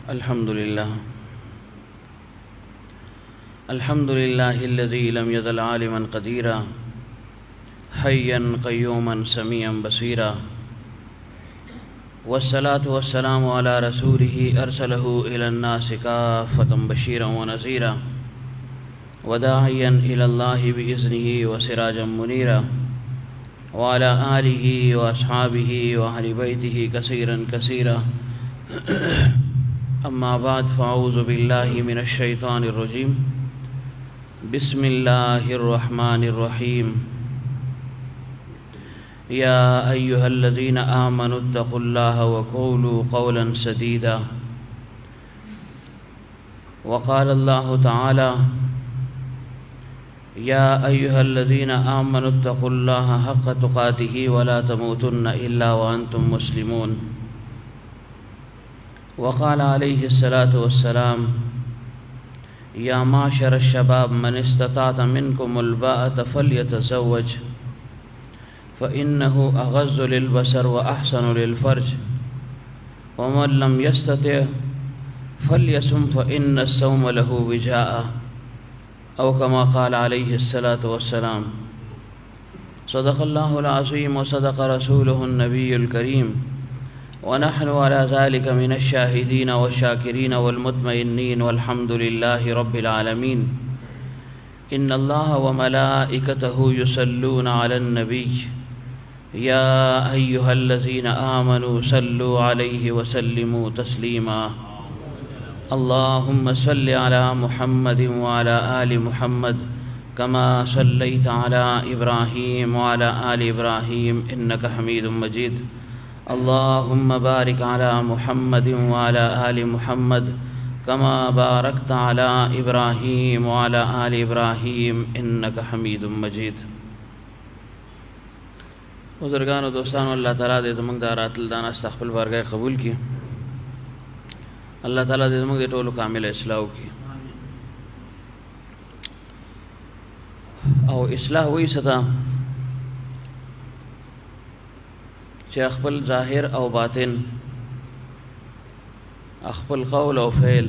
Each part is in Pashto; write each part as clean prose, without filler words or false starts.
الحمد لله الذي لم يزل عالما قديرا حيا قيوما سميعا بصيرا، والصلاة والسلام على رسوله أرسله إلى الناس كافة بشيرا ونذيرا وداعيا إلى الله بإذنه وسراجا منيرا، وعلى آله وأصحابه وأهل بيته كثيرا كثيرا. أما بعد، فأعوذ بالله من الشيطان الرجيم. بسم الله الرحمن الرحيم. يا أيها الذين آمنوا اتقوا الله وقولوا قولا سديدا. وقال الله تعالى: يا أيها الذين آمنوا اتقوا الله حق تقاته ولا تموتن إلا وأنتم مسلمون. وقال عليه الصلاة والسلام: يا معشر الشباب من استطاع منكم الباءة فليتزوج فإنه أغض للبصر وأحسن للفرج، ومن لم يستطع فليصم فإن الصوم له وجاء، أو كما قال عليه الصلاة والسلام. صدق الله العظيم وصدق رسوله النبي الكريم، ونحن على ذلك من الشاهدين والشاكرين والمطمئنين، والحمد لله رب العالمين. إن الله وملائكته يصلون على النبي يا أيها الذين آمنوا صلوا عليه وسلموا تسليما. اللهم صل على محمد وعلى آل محمد كما صليت على إبراهيم وعلى آل إبراهيم إنك حميد مجيد. اللهم بارك على محمد وعلى آل محمد كما باركت على إبراهيم وعلى آل إبراهيم إنك حميد مجيد. بزرگانو دوستانو، اللہ تعالیٰ دے زمونږ دا راتل دا ناسته خپل بارګۍ قبول کړي. الله تعالیٰ دې زمونږ د ټولو کامل اصلاح وکړي. او اصلاح وایي څه ته چې خپل ظاهر او باطن، خپل قول او فعل،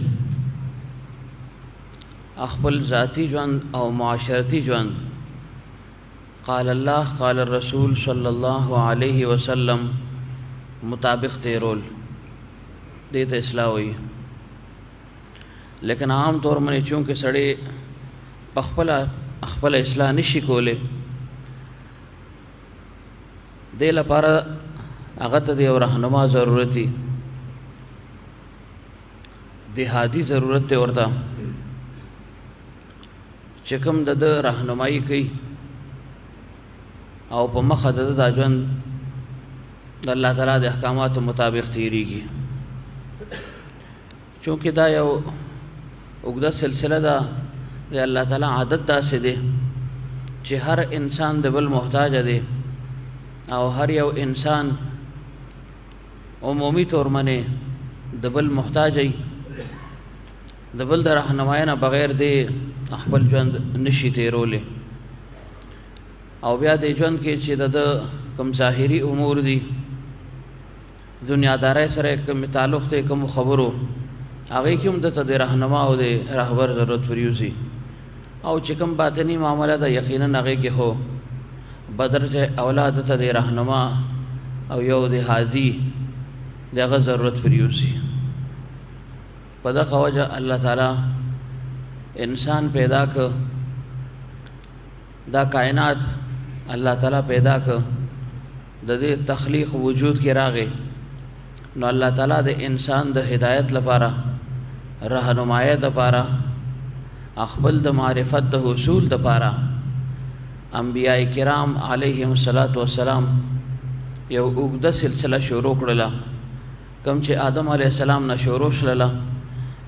خپل ذاتی ژوند او معاشرتی ژوند قال الله قال الرسول صلی الله علیه وسلم مطابق تیرول، دې ته اصلاح وایي. لیکن عام طور باندې چونکه سړی په خپل اصلاح نشي کولی، دې لپاره هغه ته د یو رهنما ضرورت دی، د هادي ضرورت دی ورته چې کوم د رهنمایي کوي او په مخه د دا ژوند د الله تعالی د احکاماتو مطابق تیریږي. چونکې دا یو اوږده سلسله ده، د الله تعالی عادت داسې دی چې هر انسان د بل محتاج دی، او هر یو انسان عمومي طور باندې د بل محتاج دی، د بل د رهنمایۍ نه بغیر دی خپل ژوند نشي تیرولی. او بیا د ژوند کې چې د کوم ظاهري امور دي، دنیادارۍ سره کوم تعلق دی، کوم خبرو، هغې کې هم دته د رهنما او د رهبر ضرورت پرېوځي. او چې کوم باطني معامله ده، یقینا هغې کې خو بدرجه اولاد ته د رهنما او یو د هادي د هغه ضرورت پرېوځي. په دغه وجه الله تعالی انسان پیدا که، دا کائنات الله تعالی پیدا که، د دې تخلیق وجود کې راغی، نو الله تعالی د انسان د هدایت لپاره، رهنمایۍ لپاره، خپل د معرفت د حصول لپاره انبیاء کرام علیهم الصلاۃ والسلام یو اوږده سلسله شروع کړله، کوم چې آدم علیه السلام نه شروع شلله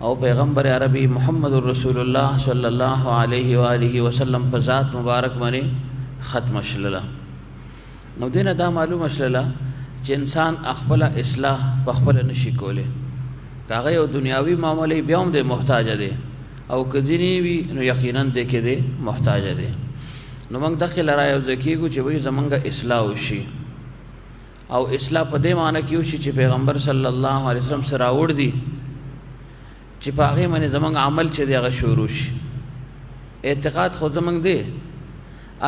او پیغمبر عربي محمد رسول الله صلی الله علیه و آله وسلم په ذات مبارک باندې ختم شلله. نو دینه دا معلومه شلله چې انسان خپل اصلاح په خپل نشي کولی، کاغه یو دنیاوی معاملې بیا هم د محتاج دی، او که دیني وي نو یقینا د کې دی محتاج دی. نو موږ دغه لرا یو ځکیږو چې وایي زمونږ اصلاح وشي، او اصلاح په دې معنی کې وشي چې پیغمبر صلی الله علیه وسلم سره راوړ دي چې په هغې باندې زموږ عمل چې دی هغه شروع شي. اعتقاد خو زموږ دی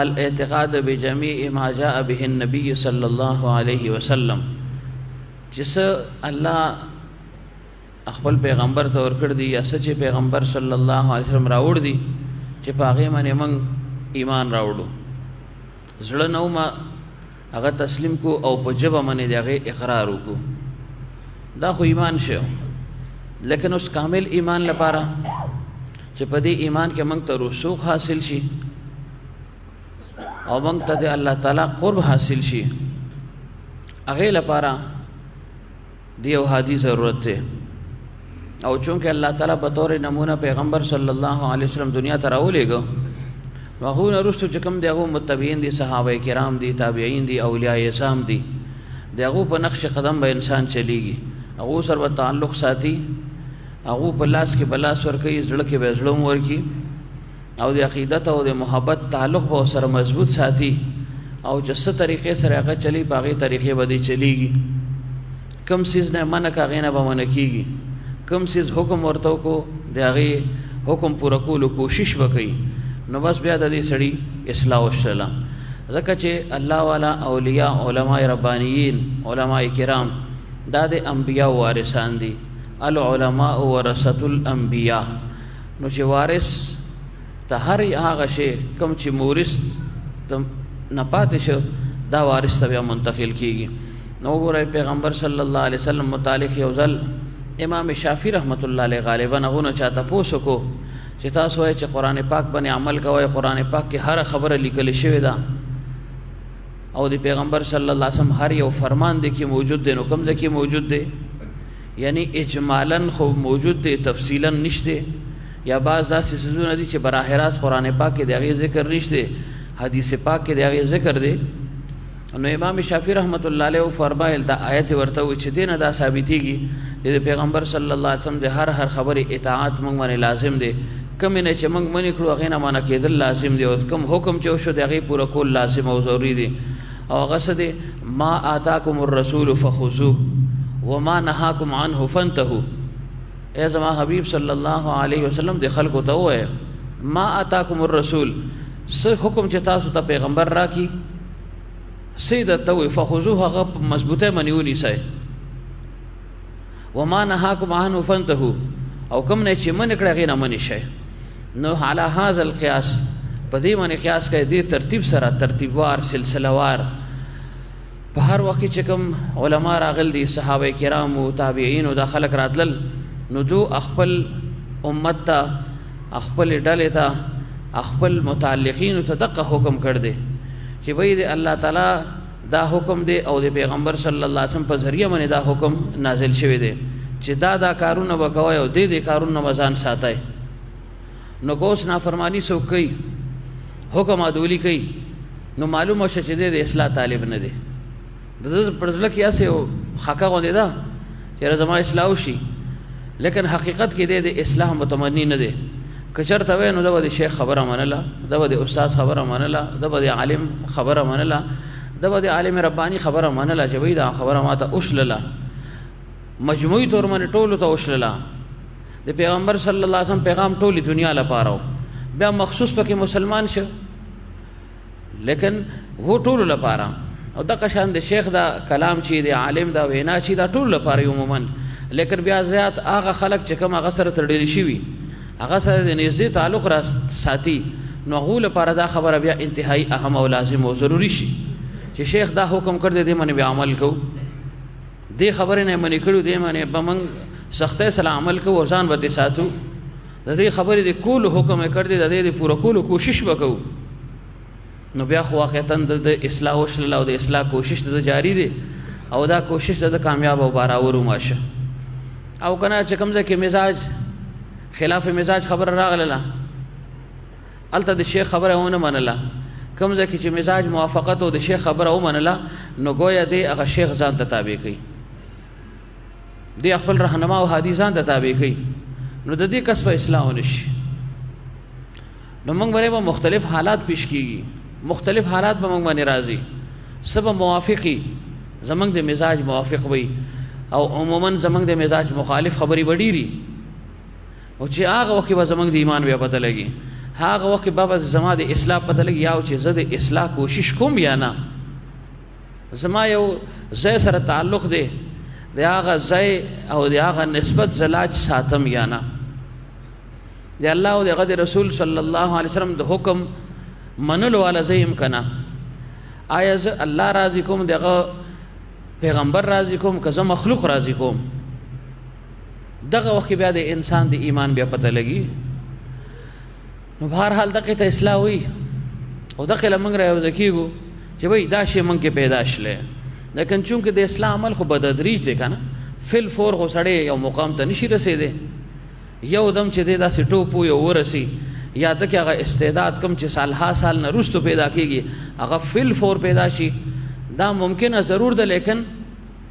الاعتقاد بجمیع ما جاء به النبي صلی الله علیه وسلم، چې څه الله خپل پیغمبر ته ورکړ دي یا څه چې پیغمبر صلی الله علیه وسلم راوړ دي چې په هغې باندې موږ ایمان راوړو. زړه نه ما هغه تسلیم کو او په ژبه باندې د هغې اقرار وکړو، دا خو ایمان شو. لیکن اوس کامل ایمان لپاره چې په دې ایمان کې موږ ته رسوخ حاصل شي او موږ ته د الله تعالی قرب حاصل شي، هغې لپاره د یو هادي ضرورت دی. او چونکې الله تعالی په طور نمونه پیغمبر صلی الله علیه وسلم دنیا ته راولېږه، نو هغو نه وروسته چې کوم د هغو متبعین دي، صحابه کرام دي، تابعین دي، اولیاء اعظام دي، د هغو په نقش قدم به انسان چلیږي، هغو سره به تعلق ساتي، هغو په لاس کې به لاس ورکوي، زړه کې به زړه ورکي، او د عقیدت او د محبت تعلق به سره مضبوط ساتي، او چې څه طریقې سره هغه چلی په هغې طریقې به دی چلیږي. کم څیز نه منع که هغې نه به منع کېږي، کم څیز حکم ورته وکړو د هغې حکم پوره کولو کوشش به کوي، نو بس بیا د دې سړي اصلاح وشله. ځکه چې الله والا اولیاء علماء ربانیین علماء کرام دا د انبیاء وارثان دي، العلماء ورثة الانبیاء. نو چې وارث ته هر هغه شی کوم چې مورث نه پاتې شو دا وارث ته بیا منتقل کېږي. نو وګورئ پیغمبر صلی الله علیه وسلم متعلق یو ځل امام شافعي رحمت الله علیه غالبا هغو نه چا تپوس وکړو چې تاسو وایئ چې قرآن پاک باندې عمل کوئ، قرآن پاک کې هره خبره لیکلې شوې ده او د پیغمبر صلی الله علیه وسلم هر یو فرمان دی کې موجود دی، نو کوم ځای کې موجود دی؟ یعنی اجمالا خو موجود دی، تفصیلا نشته، یا بعض داسې څیزونه دي چې براه راست قرآن پاک کې د هغې ذکر نشته، حدیث پاک کې د هغې ذکر دی. نو امام شافعي رحمت الله علیه فرمایل دا آیت ورته وایي چې دې نه دا ثابتېږي چې د پیغمبر صلی الله علیه وسلم د هر خبرې اطاعت موږ باندې لازم دی، کومې نه چې موږ منې کړو هغې نه منع کېدل لازم دی، او کوم حکم چې وشو د هغې پوره کول لازم او ضروري دی. او هغه څه دی ما آتاکم الرسول فخذوه وما نهاکم عنه فانتهوا. ای زما حبیب صلی الله علیه وسلم د خلکو ته ووایه ما آتاکم الرسول، څه حکم چې تاسو ته پیغمبر راکړي څه درته ووایي فخذوه هغه په مضبوطۍ باندې ونیسئ، وما نهاکم عنه فانتهوا او کوم نه چې منع کړی هغې نه منع شئ. نو علی هذا القیاس په دې باندې قیاس کوي، دې ترتیب سره ترتیبوار سلسلهوار په هر وخت کې چې کوم علما راغل دي، صحابه کرامو تابعینو دا خلک راتلل، نو دو خپل امت ته خپل ډلې ته خپل متعلقینو ته دغه حکم کړ دی چې وایي د الله تعالی دا حکم دی او د پیغمبر صلی الله علیه وسلم په ذریعه باندې دا حکم نازل شوی دی چې دا کارونه به کوئ او دې کارونه به ځان ساتئ. نو که اوس نافرماني څوک کوي، حکم عدولي کوي، نو معلومه شوه چې دی د اصلاح طالب نه دی، د ده پر زړه کې هسې یو خاکه غوندې ده چې زما اصلاح وشي، لیکن حقیقت کې دی د اصلاح متمني نه دی. که چېرته وی نو ده به د شیخ خبره منله، ده به د استاد خبره منله، ده به د عالم خبره منله، ده به د عالم رباني خبره منله چې وایي دا خبره ما ته وشلله، مجموعي طور باندې ټولو ته وشلله. د پیغمبر صلی الله علیه وسلم پیغام ټولې دنیا لپاره و، بیا مخصوص پکې مسلمان شه، لیکن و ټولو لپاره. او دغه شان د شیخ دا کلام چې د عالم دا وینا چې دا ټولو لپاره عموما، لیکن بیا زیات هغه خلک چې کوم هغه سره تړلي شوي، هغه سره د نږدې تعلق را ساتي، نو هغو لپاره دا خبره بیا انتهایی اهم او لازم او ضروري شي چې شیخ دا حکم کړ دی، دې باندې بیا عمل کوو، دې خبرې نه منې کړو، دې باندې به موږ سختۍ سره عمل کوو او ځان به ترې ساتو، د دې خبرې د کولو حکم یې کړ دی، د دې د پوره کولو کوشش به کوو. نو بیا خو واقعتا د اصلاح وشلله او د اصلاح کوشش د جاری دی او دا کوشش د کامیاب او بارآور وماشه. او کنه چې کوم ځای کې مزاج خلاف مزاج خبره راغله، هلته د شیخ خبره ونه منله، کوم ځای کې چې مزاج موافقت او د شیخ خبره ومنله، نو گویا دی هغه شیخ ځان ته تابع کوي، دی خپل رهنما او هادي ځان ته تابع کوي، نو د دې کس به اصلاح ونه شي. نو موږ باندې به مختلف حالات پیش کېږي، مختلف حالات به موږ باندې راځي، څه به موافقي زموږ د مزاج موافق وي او عموما زموږ د مزاج مخالف خبرې به ډېري، او چې هغه وخت به زمونږ د ایمان بیا پته لګي، هغه وخت به زما د اصلاح پته لګي، یا چې زه د اصلاح کوشش کوم یا نه. زما یو ځای سره تعلق دی، د هغه ځای او د هغه نسبت زلاج ساتم یا نه. د الله او د هغه رسول صلی الله علیه وسلم د حکم منلو والا زیم کنه. آیا زه الله راضي کوم، دغه پیغمبر راضي کوم، که زه مخلوق راضي کوم؟ دغه وخت بیا د انسان د ایمان بیا پته لګي. نو بهر حال دغه ته اصلاح وي او دغه لمنګ را یو ځکیږو چې وای دا شی مونږ کې پیدا شله. لیکن چونکه د اسلام عمل خو بددریج دی کنه، فل فور خو سړی یو مقام ته نشي رسیدي. یو دم چې دی داسې ټوپو یو ورسی، یا دغه هغه استعداد کم چې سال نه رستو پیدا کیږي هغه فل فور پیدا شي، دا ممکنه ضرور ده لیکن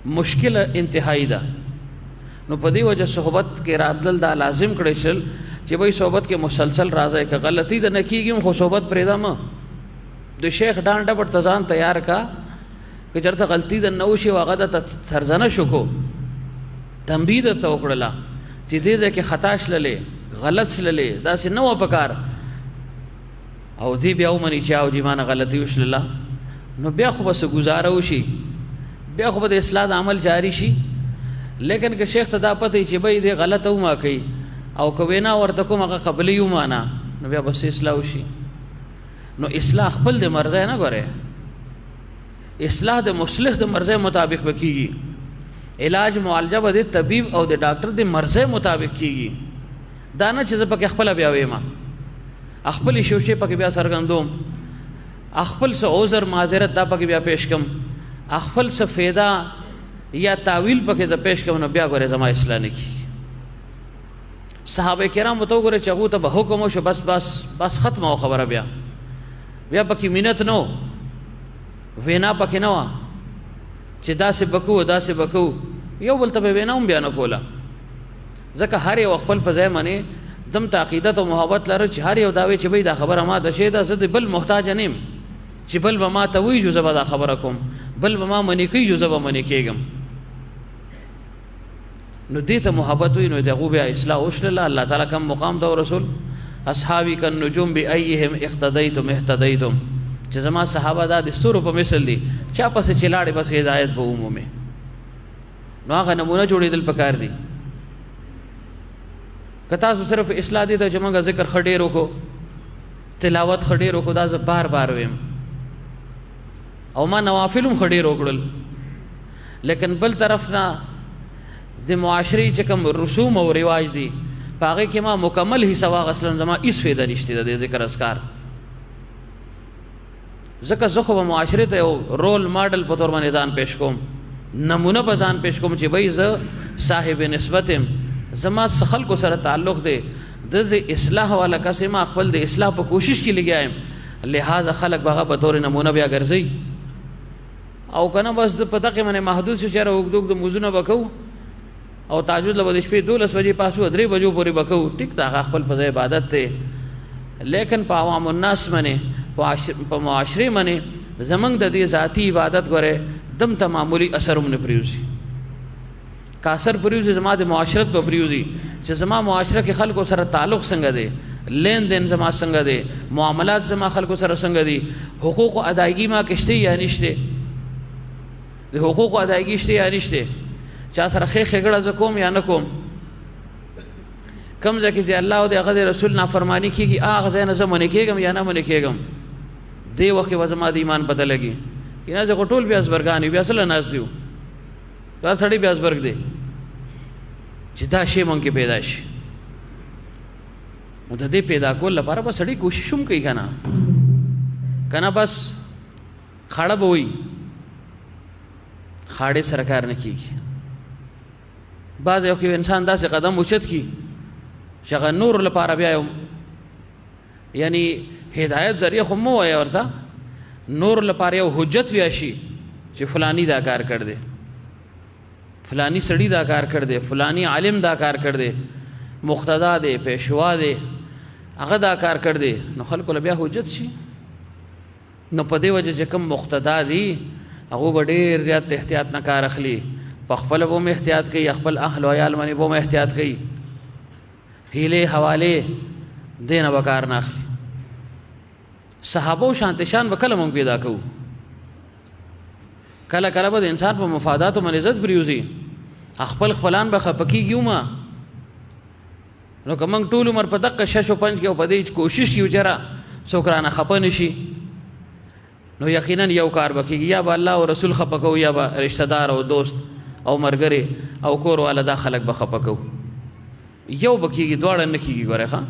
مشکل انتهایی ده. نو په دې وجه صحبت کې راتلل دا لازم کړی شل چې وای صحبت کې مسلسل راځي، که غلطی ده نه کیږي خو صحبت پرېدا ما د شیخ ډانډه پر تزان تیار کا که چرته غلطی ده نو شي هغه د سرزنه شو کو تنبیه ته وکړه چې دې کې خطا شللې غلط شللې دا څه نو پکار او دې بیا ومني چې او دې مان غلطي وشلله. نو بیا خو بس گزاره وشي، بیا خو د اصلاح د عمل جاری شي. لیکن که شیخ ته دا پته چې به دې غلط او ما کوي او کوینا ورته کوم هغه قبلی یو معنا، نو بیا بس اصلاح وشي. نو اصلاح خپل د مرزه نه غره، اصلاح د مصلح د مرزه مطابق بکیږي. علاج معالجه به د طبيب او د ډاکټر د مرزه مطابق کیږي. دا نه چې په خپل بیا وېما خپل شوشي پکې بیا سرګندوم، خپل څه عذر معذرت دا پکې بیا پیش کم، خپل څه فایده یا تعویل پکې ز پیش کم، نو بیا غره زما اصلاح نه کی. صحابه کرام تو غره چغو ته به حکم شو، بس ختمه خبره. بیا پکې مینت نو وینا پکې نو چې داسې بکو یو بل ته وینا هم بیان کوله. ځکه هر یو خپل په ځای باندې دم تعقیدت او محبت لري چې هر یو داوي چې به دا خبره ما د شه دا زه بل محتاج نیم، چې بل به ما ته وی جو زبا دا خبره کوم، بل به ما منی کوي جو زبا منی کېږم. نو دې ته محبت وي، نو دغه بیا اصلاح وشله. الله تعالی کوم مقام دا رسول اصحابی کن نجوم بأیهم اقتدیتم اهتدیتم، چې زما صحابه دا د ستورو په مثل دي، چا پسې چلاړي بس هدایت به عمومي. نو هغه نمونه جوړېدل پکار دي. کتا سو صرف اصلاح دي ته چې موږ ذکر خډېرو کو، تلاوت خډېرو کو، دا ز بار ویم او ما نوافلم خډېرو کړل. لیکن بل طرف نه د معاشري چې کوم رسوم او رواج دي پاغه کې ما مکمل حصہ واغسلم، زما هیڅ فایده نشته د ذکر اذکار. ځکه زه خو معاشره ته یو رول ماډل په تور باندې ځان پیش کوم، نمونه په ځان پیش کوم چې بای زه صاحب نسبت يم، زما خلکو سره تعلق دی، د اصلاح والا کس ما خپل د اصلاح په کوشش کې لګیایم، لہذا خلک بغه په تور نمونه بیا ګرځي. او کنه بس په دغه باندې محدود شو چې وګدوګ د موزونه وکاو او تهجد له شپې 12 بجې پاسو 3 بجو پورې وکاو، ټیک تا خپل په عبادت ته. لیکن په عوام الناس باندې په معاشره باندې زمنګ د دې ذاتی عبادت غره دم ته معمولی اثر هم نه پریوزي. کا اثر پریوزي زما د معاشرت په پریوزي چې زما معاشره کې خلکو سره تعلق څنګه دی، لین دین زما څنګه دی، معاملات زما خلکو سره څنګه دي، حقوق او ادایګي ما کشته یا نشته، د حقوق او ادایګي شته یا نشته، چا سره خېګړه ز کوم یا نه کوم، کم ځکه چې الله او د هغه رسول نافرمانی کیږي هغه ځای نه زمونه کېږم یا نه مونږ کېږم. دی وخت به زما د ایمان پته لګي کنه چې ټول بیا ازبرګانی بیا اصل ناس دیو دا سړی بیا ازبرګ دی چې دا شی مونږ کې پیدا شي. نو د دې پیدا کول لپاره به سړی کوشش هم کوي کنه بس خاړه به وي، خاړې سره کار نه کیږي. بعض یو کې انسان داسې قدم اوچت کی چې هغه نور لپاره بیا یعنی هدایت ذریعہ خو مو وایي ورته نور لپاره یو حجت بیا شي چې فلانی دا کار کړ دې، فلانی سړی دا کار کړ دې، فلانی عالم دا کار کړ دې، مقتدا دې، پیشوا دې، هغه دا کار کړ دې، نو خلکو له بیا حجت شي. نو په دې وجه چې کوم مقتدا دي هغه به ډېر زیات احتیاط نه کار اخلي، په خپل به احتیاط کوي، خپل اهل او عیال باندې به احتیاط کوي، هیله حواله دینه وکار نه اخلي. صحابه شانت شان به کله مونږ پیدا کوو. کله کله به د انسان په مفاداتو باندې عزت پریوزي، خپل خپلان به خپکیږي ما. نو که موږ ټول عمر په دقه شش او پنج کې او په دې کوشش کیو چېرې څوک رانه خفه نشي، نو یقینا یو کار به کېږي، یا به الله او رسول خفه کوو، یا به رشتہ دار او دوست او ملګري او کور والا دا خلک به خفه کوو. یو به کېږي، دواړه نه کېږي. ګورئ ښه.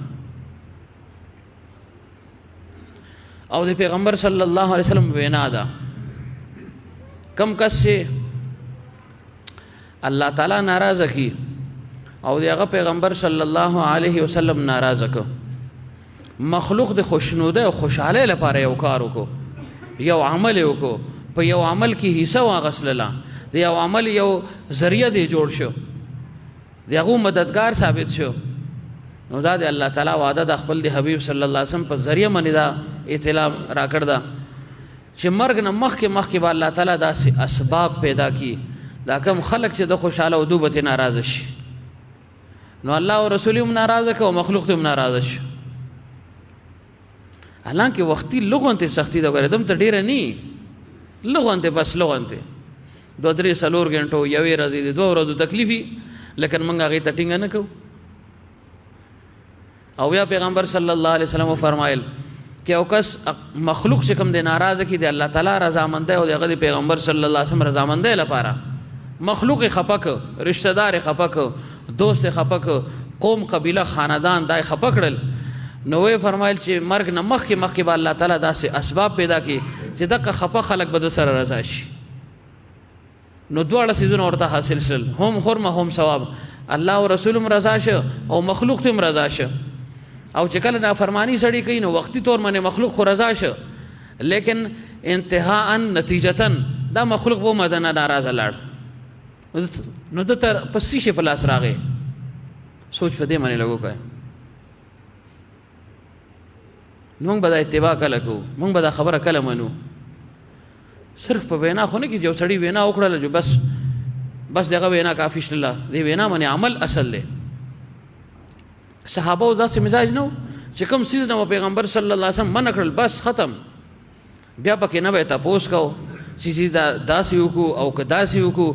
او د پیغمبر صلی الله علیه وسلم وینا ده، کم کس چې الله تعالی ناراضه کی او د هغه پیغمبر صلی الله علیه وسلم ناراضه کو، مخلوق د خوشنوده او خوشحاله لپاره یو کار وکړو، یو عمل وکړو، په یو عمل کې حصہ واغسلله، د یو عمل یو ذریعہ دی جوړ شو، د هغه مددگار ثابت شو، نو دا د الله تعالی وعده د خپل د حبیب صلی الله علیه وسلم په ذریعہ باندې دا اطلاع راکړ دا چې مرګ نه مخکې به الله تعالی داسې اسباب پیدا کی دا کم خلق چې د خوشاله او دوبته ناراضه شي، نو الله او رسول هم ناراضه کو، مخلوق هم ناراضه شي. حالانکه وختي لغونته سختی دا غره دم ته ډیره نی، لغونته بس لغونته 2-3 غنټو یوې ورځې د 2 ورځو تکلیفي، لیکن موږ هغه ته ټینګ نه کوو. او یا پیغمبر صلی الله علیه وسلم فرمایل کہ او کس مخلوق سے کم دے ناراض کی دے اللہ تعالی رضامند ہے او دے پیغمبر صلی اللہ علیہ وسلم رضامند ہے لپاره، مخلوق خپک، رشتہ دار خپک، دوست خپک، قوم قبیله خاندان دای خپکړل، نو وی فرمایل چې مرګ نه مخکې به الله تعالی داسې اسباب پیدا کی چې دغه خپه خلق به سره رضا شي. نو دواړه سيزونه ورته حاصل شل، هم خرمه هم ثواب، الله او رسول هم رضا شه او مخلوق هم رضا شه. او چې کله نافرمانی سړی کوي نو وختي طور باندې مخلوق خو رضا شه، لیکن انتهاء نتیجتن دا مخلوق به مدنه ناراضه لاړ، نو د تر پسې شي په لاس راغی. سوچ په دې باندې لګو کوي. موږ به دا اتباع کله کوو، موږ به دا خبره کله منو. صرف په وینا خو نه کې جو سړی وینا وکړله جو بس دغه وینا کافی شله، دې وینا باندې عمل اصل دی. صحابه او داسې مزاج نو چې کوم سیز نه پیغمبر صلی الله علیه وسلم منع کړل بس ختم، بیا پکې نه به تاسو کو چې دا داسې وکړو او که داسې وکړو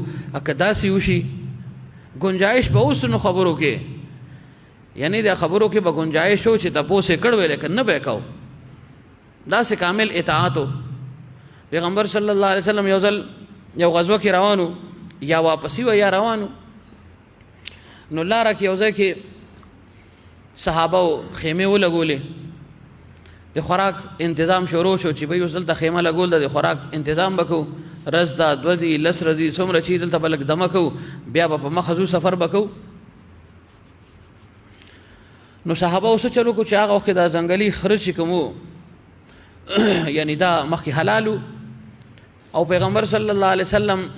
که داسې وشي. گنجائش به اوس نو خبرو کې، یعنی دا خبرو کې به گنجائش و چې تاسو یې کړو لیکن نه به کو، داسې کامل اطاعت. پیغمبر صلی الله علیه وسلم یو ځل یو غزوه کې روانو، یا واپسی و یا روانو، نو لاره کې یو ځای کې صحابه خیمه ولګولې، د خوراک انتظام شروع شو چې به یو ځل ته خیمه لګول د خوراک انتظام وکړو، رز دا 2 دی لس ورځې څومره چې دلته بلک دمه کوو، بیا به په مخزو سفر وکړو. نو صحابه اوس چلو کو چې هغه وخت دا ځنګلي خرچ کومو یعنی دا مخکې حلالو، او پیغمبر صلی الله علیه وسلم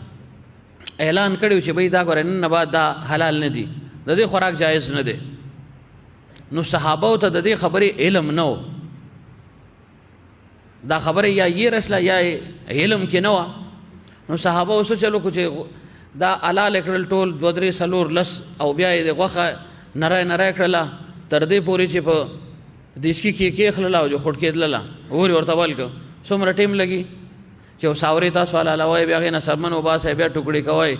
اعلان کړو چې به دا ګورن نه بعد دا حلال نه دي، د دې خوراک جایز نه دی. نو صحابه ته د دې خبرې علم نو، دا خبره یا یې رسله یا علم کې نو. نو صحابه اوس چلو کو چې دا حلال کړل ټول 2-3 لس، او بیا یې غوخه نری کړله تر دې پورې چې په دیشکی کې خلل او جو خټ کېدله اور ورته ولک څومره ټیم لګي چې وساوري تاسو والا وای بیا غي نه سرمن او باسه بیا ټوکړي کوي،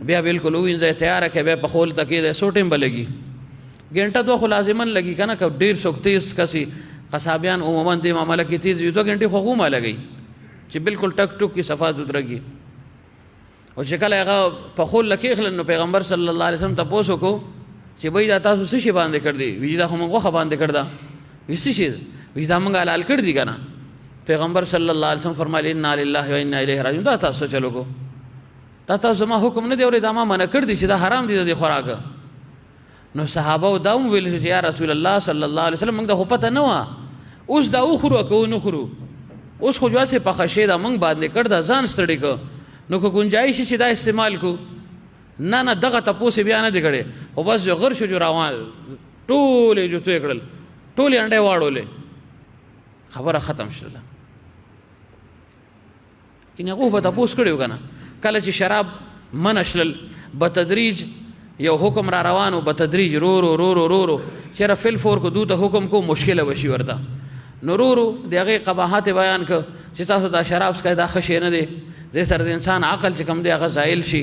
بیا بالکل وینځه تیار کړي، بیا په خول تکې سو ټیم بلګي، घंटा 2 خو لازمن لګي کنه که ډیر سوکتیز کسي قصابیان عموما د معاملې کې تیز 2 غنټه خو غوما لګي چې بالکل ټک ټک کی صفات ودرګي. او چې کله هغه په خول لکې خلل نو پیغمبر صلی الله علیه وسلم تاسو کو چې بای دا تاسو څه شی باندې کړ دی، وی دا هم غوخه باندې کړ دا وسی شي، وی دا موږ حلال کړ دی کنه. پیغمبر صلی الله علیه وسلم فرمایلی ان لله و انا الیه راجعون، دا تاسو چلو کو، تاسو ما حکم نه دی اورې دا ما منع کړ دی چې دا حرام دی د خوراک. نو صحابه دا ویل چې یا رسول الله صلی الله علیه وسلم موږ د پته نه و، اوس دا خورو کو نه خورو، اوس خو جواسه په خشه دا موږ باندې کړ دا ځان ستړي کو، نو کو گنجائش چې دا استعمال کو نه دغه تاسو بیا نه دی کړي، او بس جو غر شو جو روان ټول جو تو کړل ټول انډه واړولې، خبره ختم شله. کینه هغه به تاسو کړیو کنه کله چې شراب منشل بتدریج یو حکم را روانو، بتدریج رو رو رو رو رو رو چېرې فل فور کو دوی ته حکم کو مشکله وشي ورته نورورو د هغې قباحت بیان که چې تاسو دا شراب څکئ دا ښه شی نه دی دې سره د انسان عقل چې کوم دی هغه زایل شي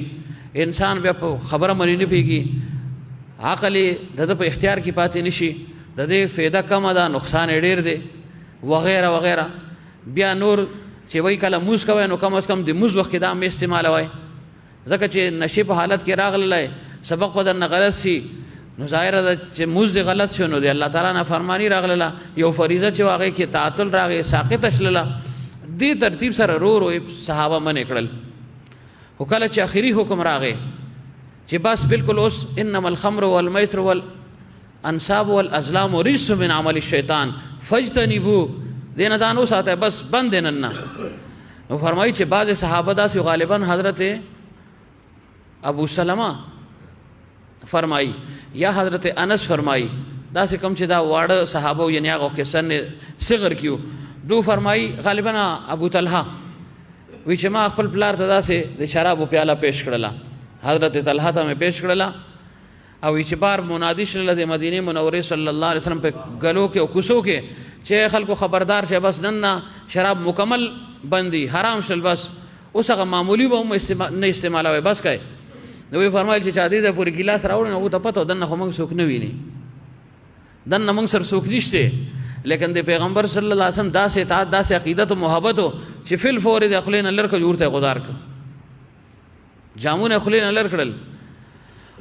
انسان بیا په خبره منې نه پوهېږي عقل یې د ده په اختیار کې پاتې نه شي د دې فایده کمه ده نقصان یې ډېر دی وغیره وغیره بیا نور چې وایي کله موز کوئ نو کم از کم د موز وخت کې دا مې استعمالوئ ځکه چې نشې په حالت کې راغلی سبق په درنه غلط شي نو ظاهره ده چې موز دې غلط شو نو د الله تعالی نه فرمانی راغله یو فریضه چې هغې کې تعطل راغی ساقطه شلله دې ترتیب سره رو صحابه منې کړل خو کله چې آخري حکم راغی چې بس بالکل اوس انما الخمر والمیسر والانصاب والازلام رجس من عمل الشیطان فاجتنبوه دې نه ځان وساتئ بس بند دی نن نه نو فرمایي چې بعضې صحابه داسې غالبا حضرت ابو سلمہ فرمایي یا حضرت انس فرمایي داسې کوم چې دا واړه صحابه یعنی هغه کې سن صغر کیو دو فرمایي غالبا ابو طلحه وی چې ما خپل پلار ته داسې د شرابو پیاله پیش کړله حضرت طلحه ته مې پیش کړله او وی چې بار منادي شله د مدینې منورې صلی الله علیه وسلم په ګلو کې او کوڅو کې چې خلکو خبردار شه بس نن نه شراب مکمل بندي حرام شل بس اوس هغه معمولی به هم نه استعمالوي بس کوي نو وی فرمایل چې چا دې د پورې ګیلاس راوړی نو هغه ته پته دننه خو موږ څوک نه ویني دننه موږ سره څوک نشته لیکن د پیغمبر صلی الله علیه وسلم داسې اطاعت داسې عقیدت او محبت و چې فی الفور د خلې نه لر که جوړ ته غدار که جامونه خلې نه لر کړل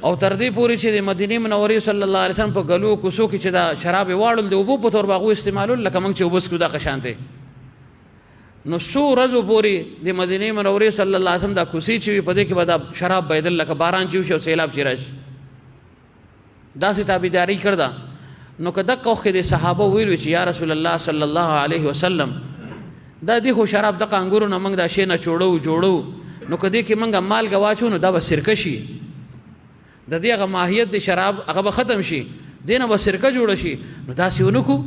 او تر دې پورې چې د مدینې منورې صلی الله علیه وسلم په ګلو کوڅو کې چې دا شراب یې واړل د اوبو په طور به هغوی استعمالول لکه موږ چې اوبه څکو دغه شانتې نو څو ورځو پورې د مدینې منورې صلی الله علیه وسلم دا کوڅې چې وي په دې کې به دا شراب بهېدل لکه باران چې وشي او سیلاب چې راشي داسې تابعداري کړده نو که دغه وخت کې د صحابه ویل چې یا رسول الله صلی الله علیه وسلم دا دې خو شراب دغه انګورو نه موږ دا شی نه جوړو نو که دې کې موږ مالګه واچو نو دا به سرکه شي د دې هغه ماهیت د شراب هغه به ختم شي دې نه به سرکه جوړه شي نو داسې ونکړو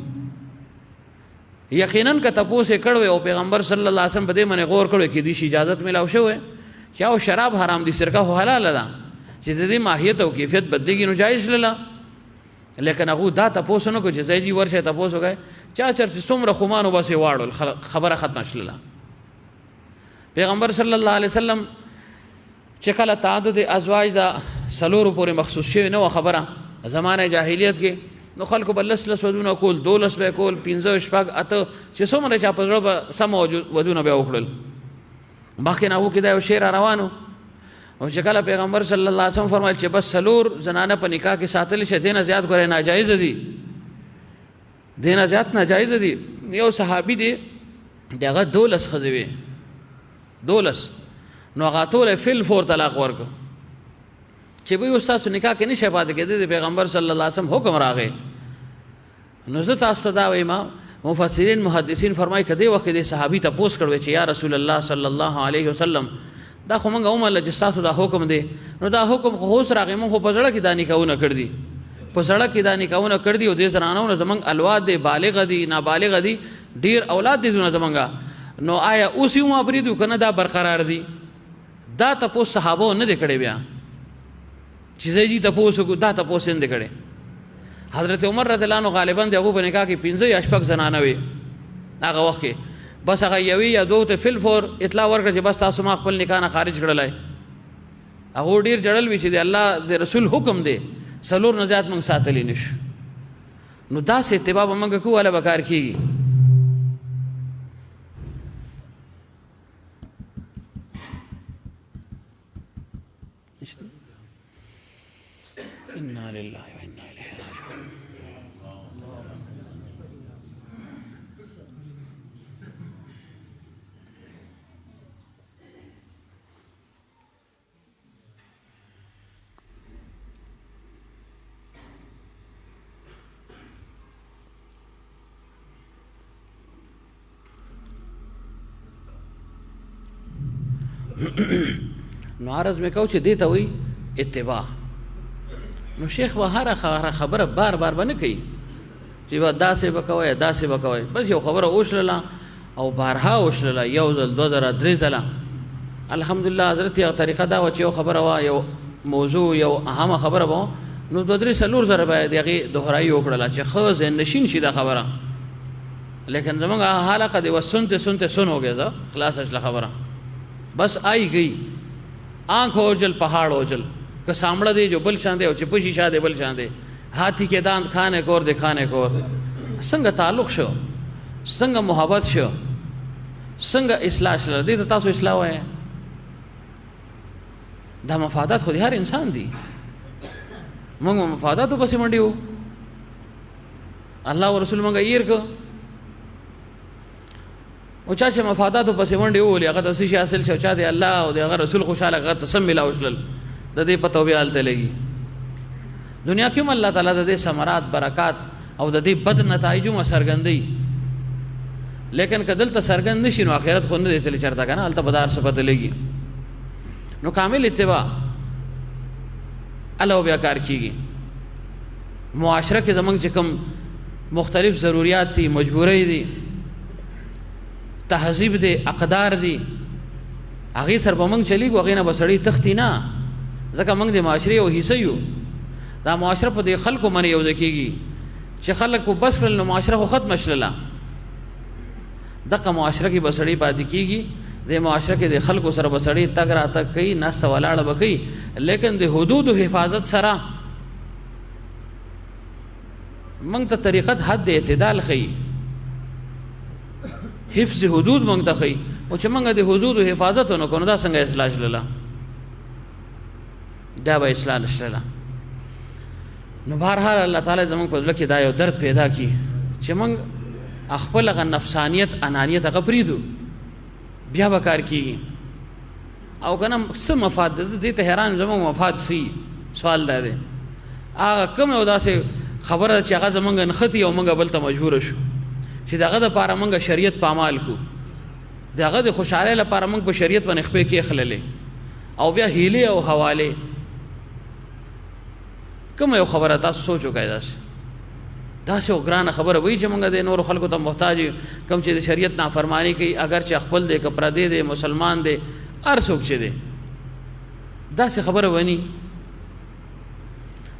یقینا که تپوس یې کړی او پیغمبر صلی الله علیه وسلم په دې باندې غور کړی کېدای شي اجازت میلاو شوی چې او شراب حرام دي سرکه خو حلاله ده چې د دې ماهیت او کیفیت بدلېږي نو جایز شلله لیکن هغو دا تپوس نه کړو چې ځای جي ورشه تپوس وکړئ چا چرته څومره خمانو بس یې واړول خبره ختمه شلله پیغمبر صلی الله علیه وسلم چې کله تعدد ازواج دا سلورو پورې مخصوص شوی نه وه خبره زمانه جاهلیت کې نو خلکو به لس ودونه کول 12 به کول 15 شپږ اته چې څومره چا په زړه به سم ودونه به وکړل مخکې نه هغو کې دا یو شی را روانو او چې کله پیغمبر صلی الله علیه وسلم فرمایل چې بس سلور زنانه په نکاح کې ساتلی شي دې نه زیات ګورئ ناجایزه دي دې نه زیات ناجایزه دي یو صحابي دی د هغه 12 ښځې وې 12 نو هغه ټوله فی الفور طلاق ورکړو چې به ستاسو نکاح کې نشي پاتې کېدی د پیغمبر صلی الله علیه وسلم حکم راغی نو زه تاسو ته دا وایم مفسرین محدثین فرمایي که دې وخت د صحابي تپوس کړی چې یا رسول الله صلی الله علیه وسلم دا خو موږ ومنله چې ستاسو دا حکم دی نو دا حکم خو اوس راغی موږ خو په زړه کې دا نکاحونه کړي دي په زړه کې دا نکاحونه کړي دي او دې زنانونه زموږ الواد دی بالغه دي نابالغه دي ډېر اولاد دي زونه زموږ نو آیا اوس یې هم پرېږدو که نه دا برقرار دي دا تپوس صحابو نه دی کړی بیا چې زه جي تپوس وکړو دا تپوس یې نه دی کړی حضرت عمر رضی الله عنه غالبا د هغو په نکاح کې 15 یا 16 زنانه وې هغه وخت کې بس هغه یوې یا دوو ته فی الفور اطلاع ورکړه چې بس تاسو ما خپل نکاح نه خارج کړلی هغو ډېر جړل وي چې د الله د رسول حکم دی څلور نه زیات موږ ساتلی نشو نو داسې اتباع به موږ کوو هله به کار کېږي انا لله وانا الیه راجعون نو عرض مې کو چې دې ته وایي اتباع نو شیخ به هره خبره بار بار به نه کوي چې به داسې به کوئ داسې به کوئ بس یو خبره وشلله او بارها وشلله یو ځل 2 ځله 3 ځله الحمدلله حضرت یو طریقه دا وه چې یو خبره وه یو موضوع یو اهمه خبره به نو 2-3 زره به د هغې دهرایي وکړله چې ښه ذهن نشین شي دا خبره. لیکن زمونږ حاله قد و سنتے سنتے سن ہو گیا تھا خلاص اچلا خبرہ بس آئی گئی آنکھ اوجل پہاڑ اوجل کہ سامڑا دے جو بل شاندے او چپشی شاہ دے بل شاندے ہاتھی کے داند کھانے کور دے کھانے کور سنگ تعلق شو سنگ محبت شو سنگ اصلاح شو دی تو تاسو اصلاح ہوئے دا مفادات خود ہر انسان دی منگو مفاداتو پسی منڈی ہو اللہ و رسول منگا ایر کو او چا چې مفاداتو پسې منډې وولې هغه ته څه شي حاصل شي او چا د الله او د هغه رسول خوشحاله هغه ته سم میلاو شلل د دې پته بیا هلته لګي. دنیا کې هم الله تعالی د دې ثمرات برکات او د دې بد نتایج هم څرګندوي، لیکن که دلته څرګند نشي نو آخرت خو نه دی تللی چېرته که نه، هلته به د هر څه پته لګي. نو کامل اتباع الله بیا کار کېږي. معاشره کې زموږ چې کوم مختلف ضروریات دي، مجبورۍ دي، تهذیب دی، اقدار دی، هغې سره به موږ چلیږو، هغې نه به سړی تښتي نه، ځکه موږ د معاشرې یو حصه یو. دا معاشره په دې خلکو باندې یوځای کېږي چې خلک خو بس کړل نو معاشره خو ختمه شلله. دغه معاشره کې به سړی پاتې کېږي، د معاشره کې د خلکو سره به سړی تګ راتګ کوي، ناسته ولاړه به کوي، لیکن د حدودو حفاظت سره موږ ته طریقت حد اعتدال ښیي، حفظ حدود موږ ته ښیي. او چې موږ د حدودو حفاظت ونه کړو نو دا څنګه اصلاح شلله؟ دا به اصلاح نه شلله. نو بهرحال الله تعالی زموږ په زړه کې دا یو درد پیدا کړي چې موږ خپل هغه نفسانیت انانیت هغه پرېږدو، بیا به کار کېږي. او که نه څه مفاد ده، دې ته حیران زموږ مفاد څه سوال دا دی. هغه کوم یو داسې خبره ده چې هغه زموږ نښتي او موږ بل ته مجبوره شو چې د هغه دپاره موږ شریعت په عمال کړو، د هغه د خوشحالۍ لپاره موږ په شریعت باندې خپې کېښللې او بیا هیلې او حوالې. کوم یو خبره تاسو سوچ وکړئ داسې یو ګرانه خبره وایي چې موږ د نورو خلکو ته محتاج یو، کوم چې د شریعت نافرماني کوي، اگر چې خپل دی که پردی دی مسلمان دی هر څوک چې دی، داسې خبره ونی.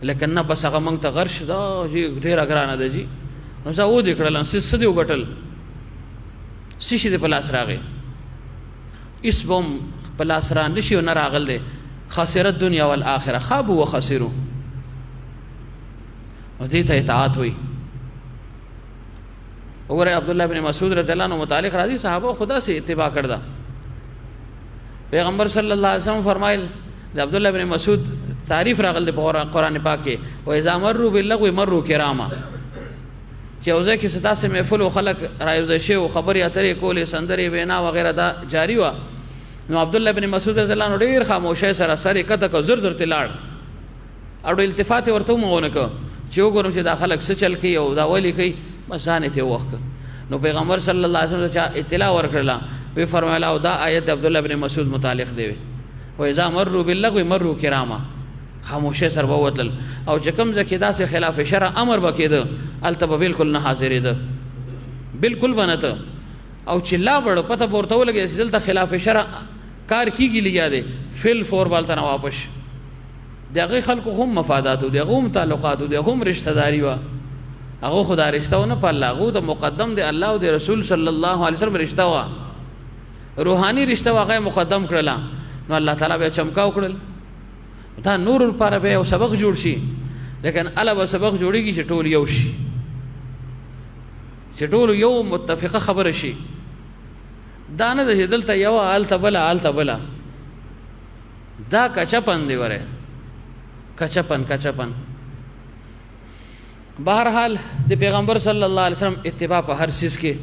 لیکن نه بس هغه موږ ته غرش دا ډېره ګرانه ده جي، نو څه ودې کړل، څه دې وګټل، څه شي دې په لاس راغی؟ هېڅ به هم په لاس را نه شي او نه راغل دی. خسرت دنیا والآخره، خابوا وخسروا. نو دې ته اطاعت وایي. وګورئ عبدالله بن مسعود رضی الله عنه متعلق راځي صحابه خدا سے اتباع کړه. پیغمبر صلی الله علیه وسلم فرمایل د عبدالله بن مسعود تعریف راغل دی په قرآن پاک کې، واذا مروا باللغو مروا کراما. چې یو ځای کې څه داسې محفل و خلک رايوځای شوي و، خبرې اترې کولې، سندرې وینا وغیره دا جاري وه. نو عبدالله بن مسعود رضی الله عنه ډېر خاموشۍ سره سر یې کته کړ، زر زر ترې لاړ او التفات یې ورته هم ونه کړ چې وګورم چې دا خلک څه چل کوي او دا ولې کوي، بس ځان یې ترې ووخت کړ. نو پیغمبر صلی الله علیه وسلم چا اطلاع ورکړله، وی فرمایله او دا آیت د عبدالله بن مسعود متعلق دی، واذا مروا باللغو مروا کراما. خاموشۍ سره به وتلل او چې کوم ځای کې داسې خلاف شرع امر به کېده هلته به بلکل نه حاضرېده، بلکل به نه ته. او چې لا بړه پته به ورته ولګېده چې دلته خلاف شرع کار کېږي لګیا دی، فل فور به هلته نه واپس. د هغې خلکو هم مفادات و، د هغو هم تعلقات و، د هغو هم رشته داري وه. هغو خو دا رشته ونه پالله، هغو د مقدم د الله او د رسول صلی الله علیه وسلم رشته وه، روحاني رشته وه، هغه یې مقدم کړله. نو الله تعالی بیا چمکا وکړل دا نور لپاره به یو سبق جوړ شي، لیکن الله به سبق جوړېږي چې ټول یو شي، چې ټول یو متفقه خبره شي. دا نه ده چې دلته یوه هلته بله هلته بله، دا کچپن دی وری، کچپن. بهرحال د پیغمبر صلی الله علیه وسلم اتباع په هر څیز کې،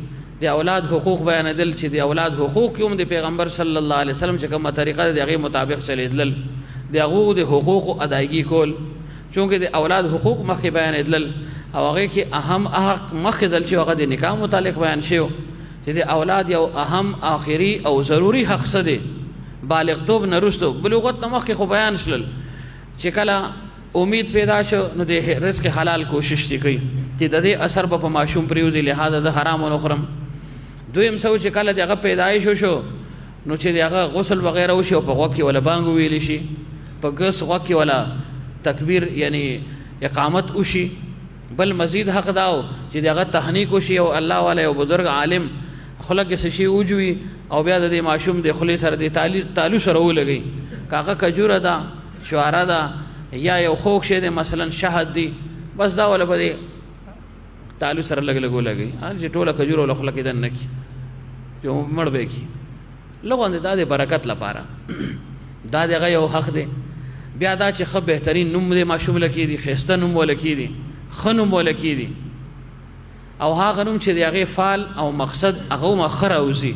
د اولاد حقوق بیانېدل چې د اولاد حقوق کې هم د پیغمبر صلی الله علیه وسلم چې کومه طریقه ده د هغې مطابق چلېدل، د هغو د حقوقو ادایګي کول. چونکې د اولاد حقوق مخکې بیانېدل او هغې کې اهم حق مخکې ځل چې هغه د نکاح متعلق بیان شوی چې د اولاد یو اهم آخري او ضروري حق څه دی، بالغتوب نه وروسته، بلوغت نه مخکې خو بیان شلل. چې کله امید پیدا شو نو د رزق حلال کوشش دی کوي چې د دې اثر به په ماشوم پرېوځي، لہذا زه حرام ونه خورم. دویم څه چې کله د هغه پیدایش وشو نو چې د هغه غسل وغیره وشي او په غوږ کې ولا بانګ ویلی شي، په ګس غوږ کې ولا تکبیر یعنی اقامت وشي. بل مزید حق داو چې دغه تحنیک وشي او الله والا یو بزرگ عالم خلک څه شي وجوي او بیا د ماشوم د خلی سره د تعلق سره ولګي، کاغه کجوره ده، شعاره ده، یا یو خوږ شی دی مثلا شهد دی، بس دا ولا په تعلق سره لګي چې ټوله کجوره ول خلک دن نکی جو مړ به کی لګوند دا د برکت لپاره دا دغه یو حق دی. بیا دا چې خو بهترین نوم د ماشوم لکی دی، خسته نوم ولکی دی، خنوم ولکی دی، او هغه نوم چې دغه فعال او مقصد هغه مخره اوزي.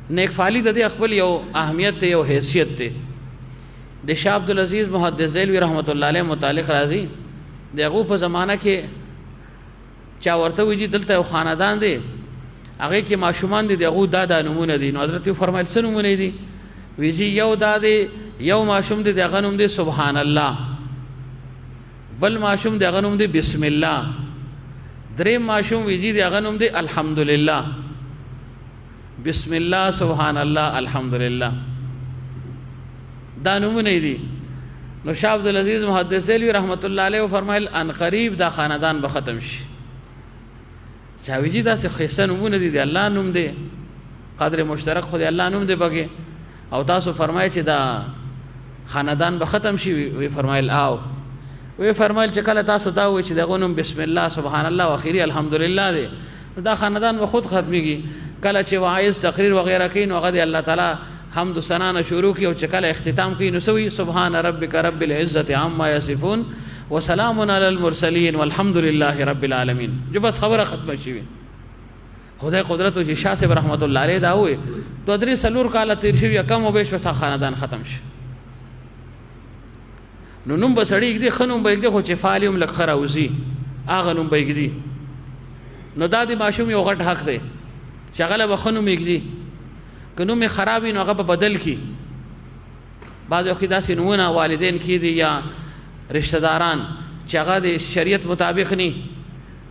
نیک فعالی د خپل یو اهمیت ته یو حیثیت ته. د شاه عبدالعزیز محدث دهلوی رحمت الله علیه متعلق راځي دغه په زمانہ کې چا ورته ویجی دلته یو خاندان دی هغه کې ماشومان دي دغه دادا نمونه دي. نو حضرت فرمایل څه نمونه دي؟ ویجی یو دادی یو ماشوم دی دغه نوم دی سبحان الله، بل ماشوم دغه نوم دی بسم الله، دریم ماشوم ویجی دغه نوم دی الحمدلله. بسم الله سبحان الله الحمدلله دا نمونه دي. نو شاه عبدالعزیز محدث دهلوی رحمت الله علیه فرمایل ان قریب دا خاندان به ختم شي. چاویجی دا سه خیسه نمونه دي، الله نوم دی، قدر مشترک خو دی الله نوم دی بګه، او تاسو فرمایي چې دا خاندان به ختم شي. وی فرمایل آو وی فرمایل چې کله تاسو دا وی چې دغه نوم بسم الله سبحان الله او اخیری الحمدلله دی، دا خاندان به خود ختميږي. کله چې واعظ تقریر وغیرہ کین وغه دی الله تعالی حمد و ثنا نه شروع کی او چې کله اختتام کی نو سوی سبحان ربک رب العزه عما یصفون وسلام علی المرسلین والحمد لله رب العالمین. جو بس خبره ختم شي. خدای قدرت او شاه صاحب رحمت الله علیه دا وې تو درې سلور کاله تیر شي کم او بیش په خاندان ختم شي. نو نوم بسړی دې خنوم به دې خو چې فعالیم لک خراوزی اغه نوم به دې نو دا دې ماشوم یو غټ حق دی شغله بخنوم یګدي کنو می خرابې نو هغه په بدل کی. بعض وخت داسې نمونه والدین کې دي یا رشتہ داران چې هغه د شریعت مطابق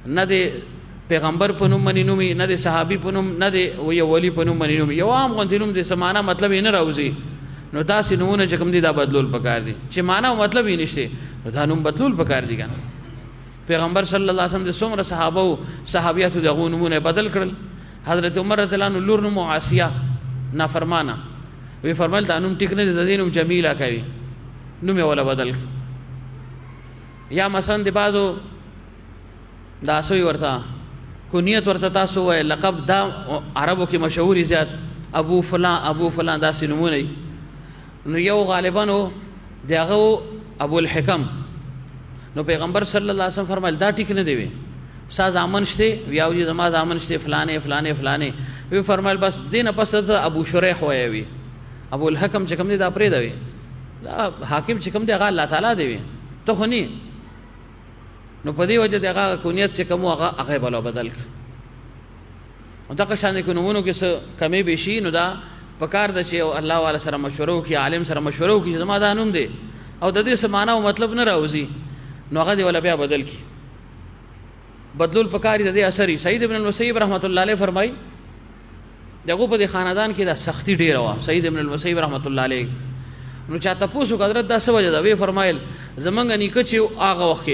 نه د پیغمبر په نوم باندې نومي، نه د صحابي په نوم، نه د یو ولی په نوم باندې نومي، یو عام غونډې نوم د سمانه مطلب یې نه راوځي. نو داسې نمونه چې کوم دي دا بدلول پکار دي چې معنا او مطلب یې نشته، نو دا نوم بدلول پکار دي کنه. پیغمبر صلی الله علیه وسلم د څومره صحابه او صحابیاتو دغه نمونه بدل کړل. حضرت عمر رضی الله عنه لور نوم عاصیه نافرمانه، وی فرمایل دا نوم ټیک نه دي، د دې نوم جمیله کوي، نوم یې ولا بدل. یا مثلا د بازو دا سوی ورته کنیت ورته تاسو وای لقب دا عربو کې مشهوري زیات ابو فلان ابو فلان دا سنمونه. نو یو غالبا دغه ابو الحکم، نو پیغمبر صلی الله علیه وسلم فرمایل دا ټیک نه دی، وی ساز امن شته ویاو دي زما امن شته فلانه فلانه فلانه. وی فرمایل بس دینه پس ابو شریح وایوي ابو الحکم چې کوم دی دا پرې دی، دا حاکم چې کوم دی هغه الله تعالی دی، ته خو نه. نو په دې وجه دغه کونیت چې کوم هغه بل بدل ک. او دا که شان کې نمونه کې څه کمی به شي نو دا پکار د چې الله والا سره مشوره وکي، عالم سره مشوره وکي زما دا نوم دی او د دې سمانه او مطلب نه راوځي، نو هغه دی ولا بیا بدل کی. بدلول پکاري د دې اثر. سعید ابن المسیب رحمت الله علیه فرمای دغه په خاندان کې دا سختی ډیره وا. سعید ابن المسیب رحمت الله علیه نو چاته پوسو حضرت دا څه وجه دا؟ وی فرمایل زمونږ نیکه چې هغه وخت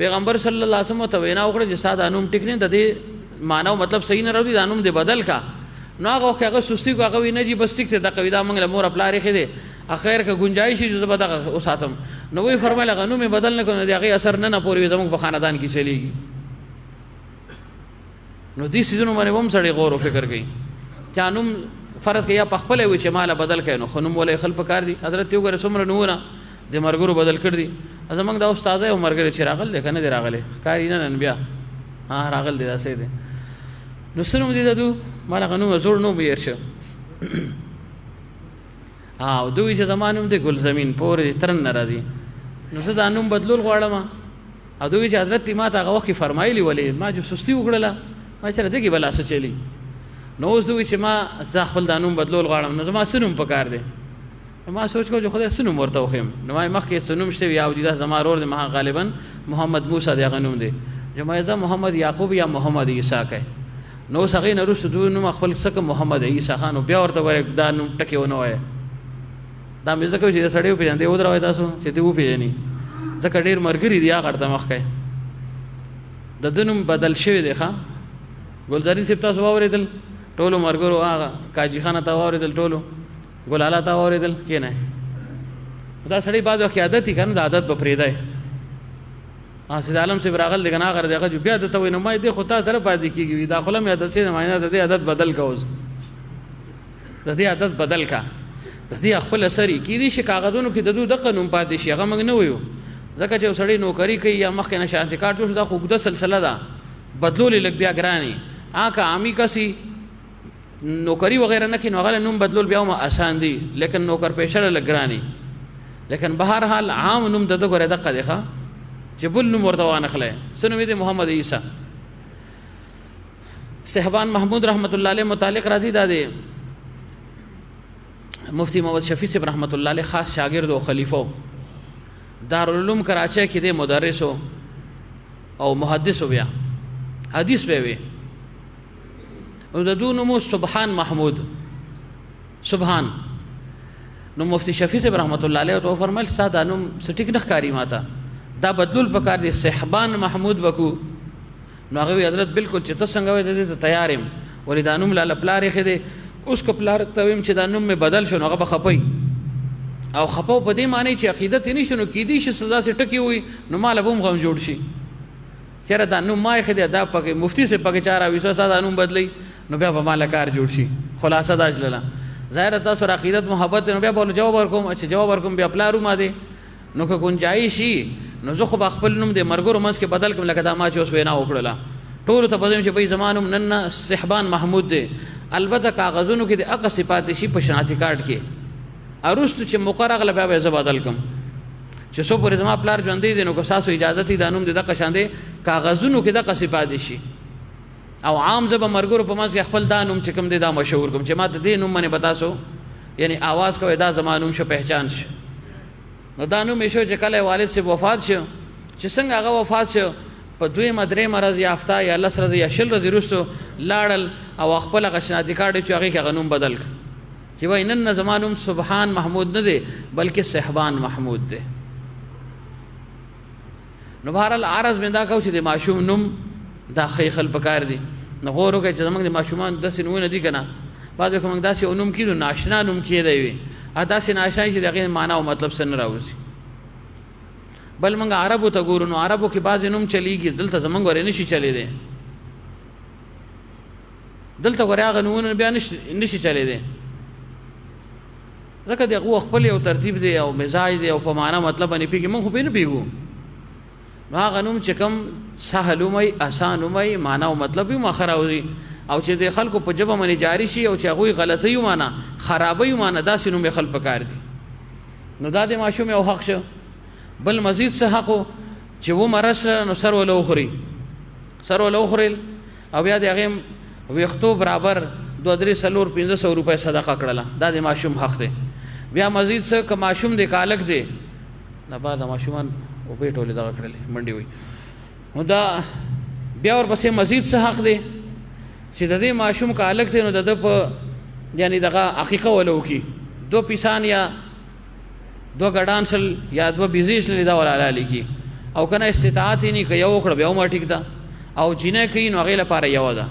پیغمبر صلی الله علیه وسلم ته وینا وکړه چې ساده انوم ټیک نه د دې معنا او مطلب صحیح نه راوځي، دا انوم دې بدل کا. نو هغه وخت هغه سستی کو، هغه ویني چې بس ټیک ته د قویدا منګله مور خپل اړه دې اخر کا گنجائش چې زبر دغه اوساتم. نو وی فرمایله غنوم بدل نه کړو، دغه اثر نه پوري زموږ په خاندان کې چلیږي. نو دې سيزونو باندې هم سړی غور او فکر کوي. چانوم فرض کې یا پخپل وي چې مال بدل کړي، نو خنوم ولې خلپ کار دي. حضرت یو ګره څومره نوونه د مرګرو بدل کړ دي. زمنګ دا استاد او مرګره چې راغل دي کنه دي راغله کاری نه نن بیا راغل دي داسې دي. نو سنوم دي ددو مال غنوم زور نو بيرشه او دوی چې زمانوم د ګل زمين پورې ترن ناراضي. نو زه دا نوم بدلول غواړم. او دوی چې حضرت ما ته هغه وخت فرمایلی ولې ما جو سستی وکړله، ما چې دغه بل اسه چلی. نو اوس دوی چې ما ځ خپل دا نوم بدلول غواړم، نو زما سنوم پکار دی. ما سوچ کو چې خدای سنوم ورته وخم. نو ما مخکې سنوم شته یا د زما رور د ما غالبا محمد موسی دی غنوم دی، جمعه محمد یعقوب یا محمد عیسی کوي. نو څنګه نه رسو دوی نو خپل څخه محمد عیسی خان بیا ورته ورک دا نوم ټکی ونه وای. دا مې زکه چې سړیو پیژندې و دروي تاسو چې دی و پیژني. ځکه ډېر ملګري دي هغه ته مخکې د ده نوم بدل شوی دی. ښه ګلزاري صاحب تاسو واورېدل ټولو ملګرو، هغه کاجي خانه ته واورېدل، ټولو ګلاله ته واورېدل. کښېنئ. دا سړی بعض وخت عادت یې که نه د عادت به پرېږدی. سید عالم صاحب راغل دی که نه هغه د هغه بیا درته وایي نو ما دې خو تا سره پاتې کېږي، دا خو له مې عادت شوی معنا د دې عادت بدل که، اوس د دې عادت بدل که، د دې خپل اثر یې کېدای شي کاغذونو کې د دوی دغه نوم پاتې شي، هغه موږ نه وایو. ځکه چې یو سړی نوکري کوي یا مخکې نه شانتي کارت وشو، دا خو اوږده سلسله ده، بدلول یې لږ بیا ګرانې. که عامي کسي نوکري وغیره نه کوي نو هغه نوم بدلول بیا هم آسان دي، لیکن نوکر پیشه لږ ګرانې. لیکن بهرحال عام نوم د ده ګورې دقه دی ښه، چې بل نوم ورته وانخلی. څه نوم یې دی؟ محمد عیسی. صحبان محمود رحمت الله علیه متعلق راځي، دا دی مفتی محمد شفیع صاحب رحمت الله علیه خاص شاګرد او خلیفه، دارالعلوم کراچۍ کې دی مدرس او محدث، بیا حدیث به وي. او د دوی نوم سبحان محمود، سبحان. نو مفتی شفیع صاحب رحمت الله علیه ورته فرمایل ستا دا نوم څه ټیک نه ښکاري ماته، دا بدلول پکار دی، صحبان محمود وکو. نو هغه وی حضرت بالکل چې ته څنګه وایې د دې ته تیار یم، ولې دا نوم لاله پلار یې ښه دی. اوس که پلار ته ویم چې دا نوم مې بدل شو نو هغه به خپوي، او خپو په دې معنی چې عقیدت یې نه شي، نو کیدای شي سزا سې ټکي وي نو ماله به هم غم جوړ شي چېرې دا نوم ما یې ښه دی، دا پکې مفتي صاحب پکې چا راویسته ستا دا نوم بدلوي نو بیا به ماله کار جوړ شي. خلاصه دا شلله ظاهره تاسو سره عقیدت محبت نو بیا به جواب ورکوم، چې جواب ورکوم بیا پلار ما دی. نو که گنجایش شي نو زه خو به خپل نوم د ملګرو منځ کې بدل کړم، لکه دا ما چې اوس وینا وکړله ټولو ته به چې بهی زما نوم نن نه صحبان محمود دی. البته کاغذونو کې د هغه صفات شي په شناختی کارت کې، اروستو چې مقرر اغله بیا به زه بدل کړم چې څو پورې زما پلار ژوندی دی، نو که ستاسو اجازت وي دا نوم د دغه شان دی کاغذونو کې دغه صفات شي. او عام زه به ملګرو په منځ کې خپل دا نوم چې کوم دی دا مشهور کوم چې ما ته دې نوم باندې به تاسو یعنی آواز کوئ دا زما نوم شو، پہچان شو. نو دا نوم یې شو چې کله والد صاحب وفات شو، چې څنګه هغه وفات شو په دویمه درېیمه ورځ یا هفته یا 10 ورځې یا 20 ورځې وروستو لاړل او خپل هغه شناختی کارت چې هغې کې هغه نوم بدل کړ، چې وایي نن نه زما نوم سبحان محمود نه دی بلکې صحبان محمود دی. نو بهرحال عرض مې دا کوو چې د ماشوم نوم دا ښیښل پکار دي. نو غور وکړئ چې زموږ د ماشومان داسې نومونه دي که نه، بعض وخت موږ داسې یو نوم کېږو ناشنا نوم کېدی وي، داسې ناشنا چې د هغې معنا او مطلب څه نه راوځي. بل موږ عربو ته ګورو نو عربو کې بعضې نوم چلیږي، دلته زموږ ورې نشي چلېدی، دلته ورې هغه نومونه بیا نشي چلېدی، ځکه د هغو خپل یو ترتیب دی او مزاج دی او په معنا مطلب باندې پوهېږي، موږ خو پرې نه پوهېږو. نو هغه نوم چې کوم سهل ومئ اسان ومئ معنا او مطلب یې مخه راوځي، او چې د خلکو په ژبه باندې جاري شي او چې هغوی غلطۍ ومانه خرابۍ ومانه داسې نوم یې خلک پکار دي. نو دا د ماشوم یو حق شو. بل مزید څه حق و چې ومرس نو سر وله وخوري، سر وله وخورېل او بیا د هغې ویښتو برابر 2 3 4 500 روپۍ صدقه کړله، دا د ماشوم حق دی. بیا مزید څه که ماشوم دی کالک دی، دا بعد د ماشومان اوبې ټولې دغه کړلې منډې وي، نو دا بیا ورپسې مزید څه حق دی چې د دې ماشوم کالک دی نو د ده په یعنې دغه عقیقه وله وکړي، 2 پیسان یا 2 ګډان شل یا 2 بیزې شلې دا ولا حلالې کړي، او که نه استطاعت یې نه که یو وکړه بیا هم ټیک ده، او جینۍ کوي نو هغې لپاره یوه ده،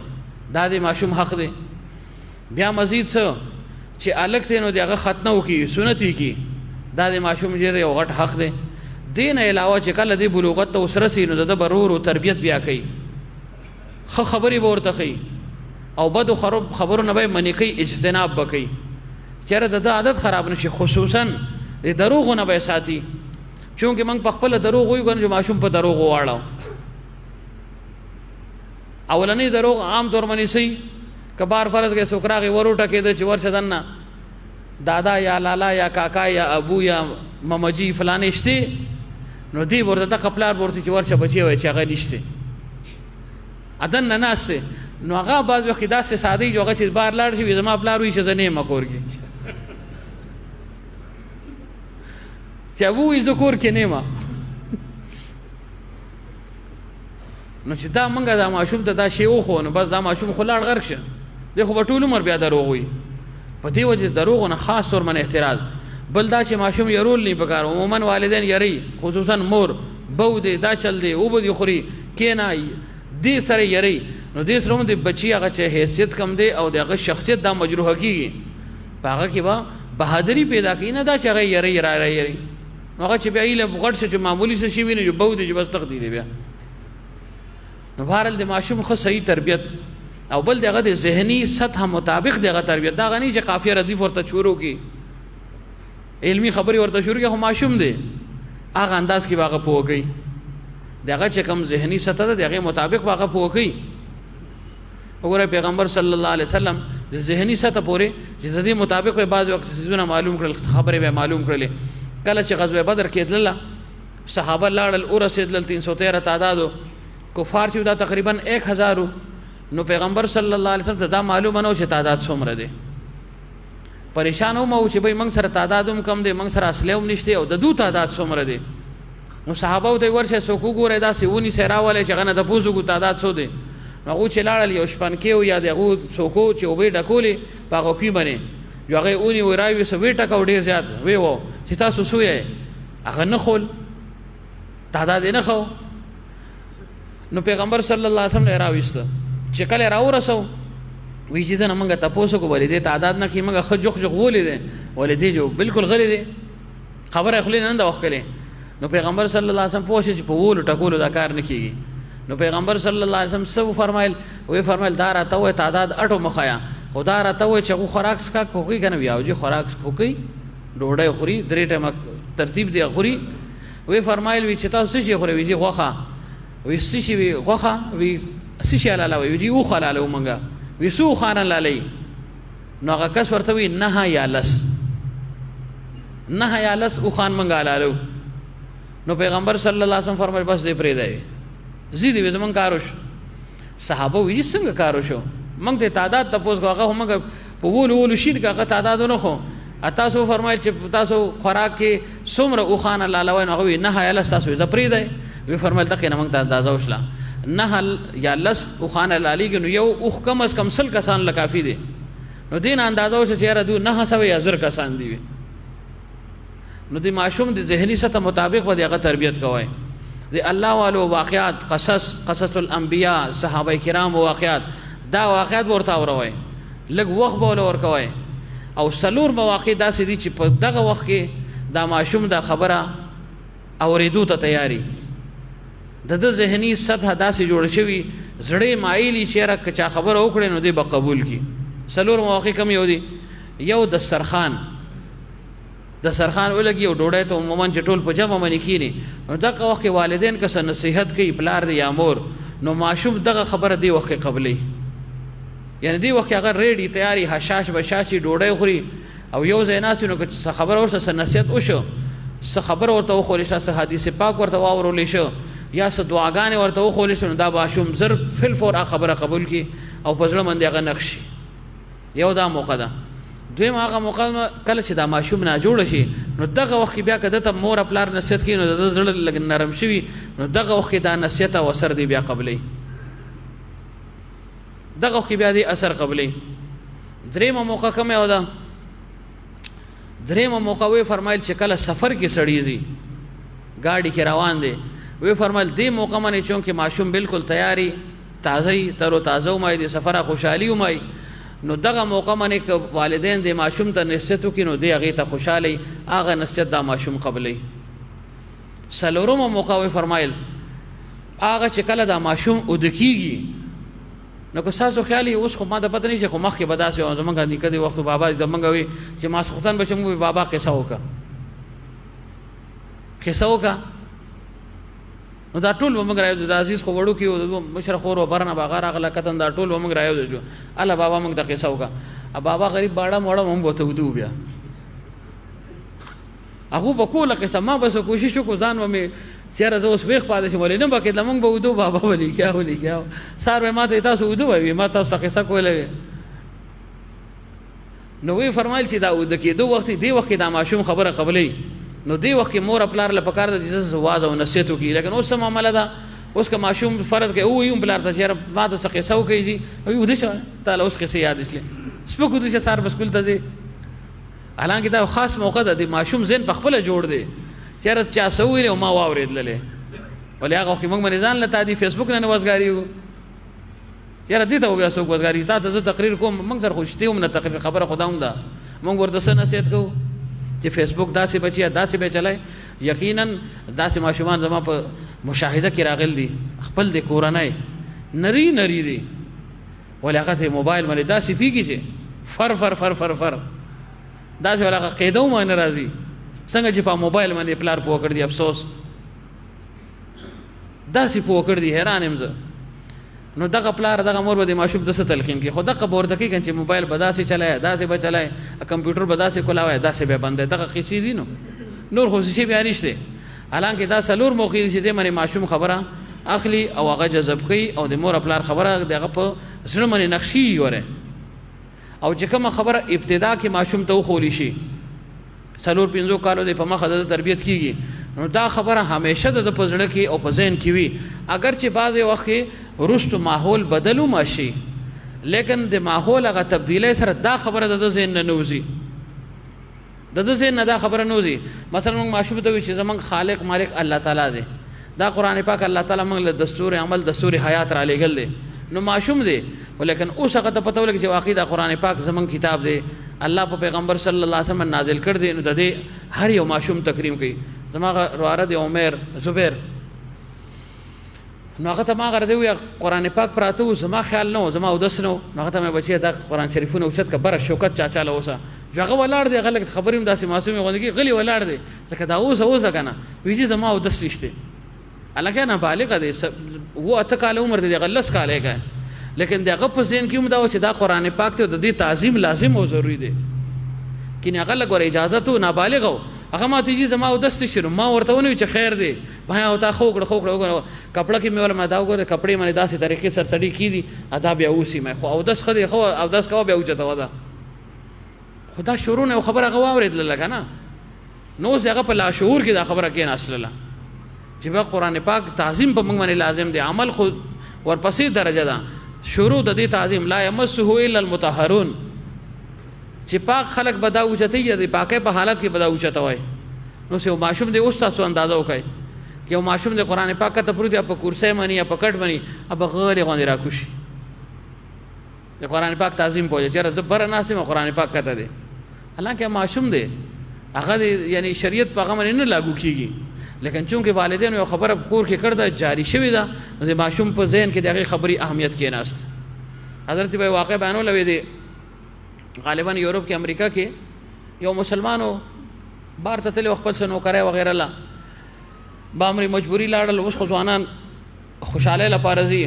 دا د ماشوم حق دی. بیا مزید څه چې الک دی نو د هغه ختنه وکړي، سنت یې کړي، دا د ماشوم ډېر یو غټ حق دی. دې نه علاوه چې کله دې بلوغت ته اوس رسي نو د ده به ورو تربیت بیا کوي، ښه خبرې به ورته ښیي او بدو خبرو نه به یې منې کوي، اجتناب به کوي چېرې د ده عادت خراب نه شي، خصوصا د دروغو نه به یې ساتي، چونکې موږ په خپله دروغ وایو که نه چې ماشوم په دروغ وواړو. اولنی دروغ عام طور باندې صحیح که بار فرض کې څوک راغی ور وټکېده چې ورشه دننه دادا یا لالا یا کاکا یا ابو یا ممجي فلانې شتې، نو دی ورته دغه پلار به ورته چې ورشه بچی وایي چې هغه نشته، دننه ناست دی، نو هغه بعض وخت داسې ساده وي چې هغه چې بار لاړ شي زما پلار وایي چې زه نه یم کور کې، چې ابو وایي زه کور کې نه یم. نو چې دا موږ دا ماشوم ته دا شی وښو نو بس دا ماشوم خو لاړ غرق شه، دی خو به ټول عمر بیا دروغ وایي. په دې وجې دروغو نه خاص طور باندې احتراز. بل دا چې ماشوم يرول نه پکار عموما والدین یری خصوصا مور بو دې دا چل دی او به خوري کینا دې سره یری نو دې سره د بچي هغه چې حیثیت کم دی او دغه شخصیت دا مجروح کیږي هغه کې با بہادری پیدا کینه دا چې هغه یری یری هغه چې بیا ایله غټ چې معمولی څه شي ویني بو دې بس تقدیر دی بیا نو بهرل د ماشوم خو صحیح تربیت او بل دغه د ذهني سطح مطابق دغه تربیت دا غني چې قافیه ردیف ورته شروع کی علمی خبري ورته شروع کی خو ماشوم دی هغه انداز کې واغه پوګي دغه چې کم ذهني سطح ده دغه مطابق واغه پوګي وګوره پیغمبر صلی الله علیه وسلم د ذهني سطح پورې چې د دې مطابق به بعض وخت څه معلوم کړل خبره به معلوم کړل کله چې غزوه بدر کې دله صحابه لاړل او رسیدل 313 تعدادو کفار چې دا تقریبا 1000 نو پیغمبر صلی الله علیه وسلم دا معلومه نو چې تعداد څومره دی پریشان ومو چې به موږ سره تعدادوم کم دی موږ سره اسلحه نشته او د دوه تعداد څومره دی نو صحابه ته ورشه سو کو ګوره دا سونی سراواله چې غنه د پوزو کو تعداد څو دی نو چې لاړل یو شپن کې او یا دغه څوکو چې وبې ډکولې پاغو کې باندې یو هغه اونې وراوي سوي ټکاو ډیر زیات وی وو چې تاسو سوې هغه نه خول تعداد نه خو نو پیغمبر صلی الله علیه وسلم راويسته چې کله راو رسو وی چې نه موږ تاسو کو ولې دې تعداد نه کې موږ خجوخ ولې دې ولې دې جو بالکل غلي دې خبره خلې نه دا وکړي نو پیغمبر صلی الله علیه وسلم پوښتنه چې په وولو ټکولو دا کار نه کیږي نو پیغمبر صلی الله علیه وسلم سو فرمایل وی فرمایل دا راته وې تعداد اټو مخایا خدا راته وې چې خوراک سکا کوی کنه بیا او خوراک کوی ډوډۍ خوري درې ټیمه ترتیب دی خوري وی فرمایل وی چې تاسو شي خوري وی غوخه وی شي وی غوخه وی شي لاله وی دی او خلاله ومنګه وی سو خان لاله نو هغه کس ورته وی نه یا لس او خان منګه لاله نو پیغمبر صلی الله علیه وسلم فرمایل بس دې پرې دی زیدی وې زمون کاروش صحابه وی څنګه کاروشو موږ ته تعداد تاسو هغه موږ په وولو شین هغه تعداد نه خو تاسو فرمایل چې تاسو خوراک کې څومره او خان لاله نو هغه نه یا لس تاسو زپری دی وی فرمایل تکه موږ ته اندازه وشله نه یا لس او خان لالی نو یو او کم از کم سل کسان لکافی دي نو دین اندازه وش چې یاره دو نه سوي ازر کسان دي نو دی معشوم د ذهني سطح مطابق به دغه تربیت کوي دی الله والو واقعات قصص الانبیاء صحابه کرام واقعات دا واقعات ورته اوروي لګ وخت بوله ور کوي او سلور مواقع داسې دي چې په دغه وخت کې دا معشوم دا خبره اوریدو ته تیاری د ذهني سطح داسې جوړ شوی زړې مایلی چې راکچا خبره وکړي نو دی به قبول کی سلور مواقع کم یو دي یو د سرخان ولګي او ډوډۍ ته عموما چټول په جمع باندې کینی نو دغه وخت والدین که څه نصيحت کوي پلار دی یا مور نو معشوم دغه خبره دی وخت قبلې یعنی دی وخت هغه ریډي تیاری حشاش بشاشي ډوډۍ خوري او یو زیناس نو که څه خبره ورته څه نصيحت وشو څه خبره ورته وخوري څه حدیث پاک ورته واورول شو یا څه دعاګانې ورته وخوري شو دا معشوم زر فل فور خبره قبول کی او پزړه باندې هغه نقش یو دا موقع ده دوی هغه موقع کله چې دا معشوم نه جوړ شي نو دغه وخت بیا کده ته مور خپل نصیحت کینو د زړه لګ نرم شي نو دغه وخت دا نصیحت او اثر دی بیا قبلې دغه وخت بیا دی اثر قبلې درېمه موقع کومه و ده درېمه موقع وی فرمایل چې کله سفر کې سړیږي گاڑی کې روان دي وی فرمایل دې موقع باندې چونکه معشوم بالکل تیاری تازه تر او تازه مای دي سفره خوشحالي مای نو دغه موقع باندې ک والدین د معشوم ته نصیحت وکینو دی هغه ته خوشاله هغه نصیحت د معشوم قبلې سلورمه موقع وی فرمایل هغه چې کله د معشوم ودکیږي نو که تاسو خیالي اوس خو ما د پته نشي خو مخکې بداسه او زمونږ نیکه دی وخت بابا زمونږ وی چې ما سختن بشم بابا قصه وکا نو دا ټول ومنګ راځو د عزیز خو وړو کې مشر خور و برنه باغ راغله کتن دا ټول ومنګ راځو الله بابا موږ د قصه وکا بابا غریب باړه موړه مونږ بوته ودو بیا هغه وکوله قصه ما بس کوشش وکړ ځان مې چیرې زه اوس ویخ پاتې شم ولې نه بکې لمونږ به ودو بابا ولي کیا سار ما ته تاسو ودو وي ما تاسو قصه کوله نو وی فرمایل چې دا ود کې دوه وخت دی وخت دا معشوم خبره قبلې نو دی وخت مور خپل له پکار د جزه واز او نصیحت کوي لیکن اوس معاملہ دا اوس کا معشوم فرض کې او یم بلار ته چیرې ما ته قصه کوي او ودی شو تعالی اوس قصه یاد اسله سپکو دې سار بس کول ته حالانکه دا خاص موقع ده د ماشوم ذهن په خپل جوړ دی چیرې چا سوي او ما واورېدلې ولې هغه کې موږ مرزان لته دی فیسبوک نه وزګاری وو چیرې دې ته بیا څوک وزګاری تا ته تقریر کوم موږ سره خوشتیوم نه تقریر خبره خداوم ده موږ ورته څه نصیحت کوو چې فیسبوک داسې بچیا داسې به چلای یقینا داسې ماشومان زما په مشاهده کې راغل دي خپل د کورنۍ نری دي ولې هغه ته موبایل باندې داسې پیږي چې فر فر فر فر فر داسې ولا قیدو ما ناراضي څنګه چې په موبایل باندې پلار پوه کړ دي افسوس داسې پوه کړ دي حیران یم زه نو دغه پلار دغه مور به د ماشوم د څه تلقین کې خو دغه بورده کې چې موبایل به داسې چلای داسې به چلای کمپیوټر به داسې کولاوی داسې به بندای دغه قصې دي نور خو شي بیا نشته حالانکه دا سلور موخې چې د منی ماشوم خبره اخلي او هغه جذب کوي او د مور پلار خبره دغه په زړه باندې نقشي وره او چې کوم خبره ابتدا کې ماشوم ته خولی شي سلور 5 کالو د په مخه د تربيت کیږي نو دا خبره همیشه د پزړه کې او په ذهن کې وي اگر چې بعض وخت ورستو ماحول بدلو ماشي لیکن د ماحول هغه تبدیلی سره دا خبره د ذهن نه نوځي د ذهن نه دا خبره نوځي مثلا موږ ماشوم ته وي چې زمونږ خالق مالک الله تعالی دی دا قران پاک الله تعالی موږ له دستور عمل دستور حیات را لېګل دی نو ماشوم دی ولیکن اوس هغه ته پته ولګي چې واقعي دا قران پاک زمونږ کتاب دی الله په پیغمبر صلی الله علیه وسلم نازل کړ دی نو د دې هر یو ماشوم تکریم کوي زماغه رواره دی عمر زبیر نو هغه ته ما غره دی قران پاک پراته زما خیال نو زما ودس نو هغه ته مې بچي دا قران شریفونه اوچت کبره شوکت چاچا له اوسه هغه ولاړ دی غلط خبرې داسې معصومه غوندي غلی ولاړ دی لکه دا اوسه کنه ویجی زما ودس رښتې الکه نه بالغ دی و اته کال عمر دی غلس کاله کا لیکن دغه په ذهن کې مدا و چې دا قران پاک ته د دې تعظیم لازم او ضروری دی کینه هغه لګور اجازه ته نابالغ او هغه ما ته چې زما ودست شروع ما ورته ونی چې خیر دی بھائی او تا خوګړ کپڑا کې مې ول ما دا وګوره کپڑے باندې داسې طریقې سر سړی کی دي ادا بیا اوسې مې خو او داس خدي خو او داس کا بیا اوچته ودا خدا شروع نه خبره غواورید لکه نه نو څنګه په لا شعور کې دا خبره کې نه اصله چې با قران پاک تعظیم په موږ باندې لازم دی عمل خو ورپسې درجه ده شروع د دې تعظیم لا یمسه الا المطهرون چې پاک خلق بدا اوچته یا د پاکه په حالت کې بدا اوچته وای نو سه ماشوم دې اوس تاسو اندازه وکای چې ماشوم دې قران پاک ته پروت یا په کرسي باندې یا په کټ باندې اب غیر غونډه راکوشي د قران پاک تعظیم پوهه چې زبر ناسمه قران پاک کته دي حالانکه ماشوم دې هغه یعنی شریعت پیغام نه لاگو کیږي لیکن چونکه والدین یو خبره کور کې کړده جاری شوی ده د ماشوم په ذهن کې دغه خبري اهمیت کې نهست حضرت به واقع بیانول وی دي غالبا یورپ کې امریکا کې یو مسلمانو بار ته تل خپل سنو کرے وغیرہ لا بامري مجبوری لاړل اوس ځوانان خوشاله لپاره زی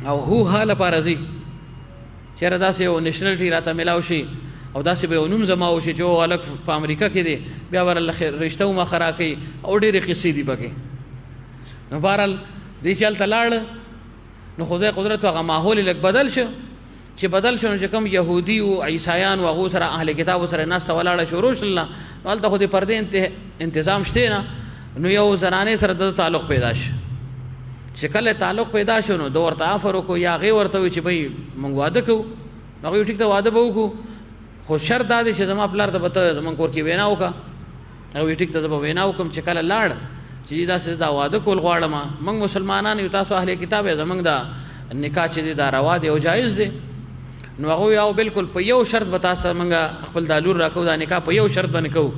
او هو حال لپاره زی چیرې داسې یو نېشنلټي راته ملاو شي او داسې به ونوم زما او شي چې الګ په امریکا کې دي بیا ورل رښتو ما خرا کوي او ډېرې قصې دي پکې نو بهرحال دې چلته لاړ نو خدای قدرت هغه ماحول لک بدل شو چې بدل شو چې کوم يهودي او عیسایان او هغه سره اهل کتاب سره ناس ولاړه شروع شول ولته خو دې پردې تنظیم شته نه نو یو زنانه سره د تعلق پیدا شو چې کله تعلق پیدا شو نو دوه ورته افرو کو یا غي ورته چې بھئی مونږ واده کوو نو ټیک ته واده به وکړو خو شرط دا دی چې زما پلار ته پته زمون کور کې وینا وکا او ټیک ته زما وینا وکم چې کله لاړ چې دا څه دا واده کول غواړم موږ مسلمانان یو تاسو اهل کتاب زمونږ دا نکاح چې دا روا دی او جایز دی نو هغه یو بالکل په یو شرط به تاسو موږ خپل دالور راکو دا نکاح په یو شرط باندې کوو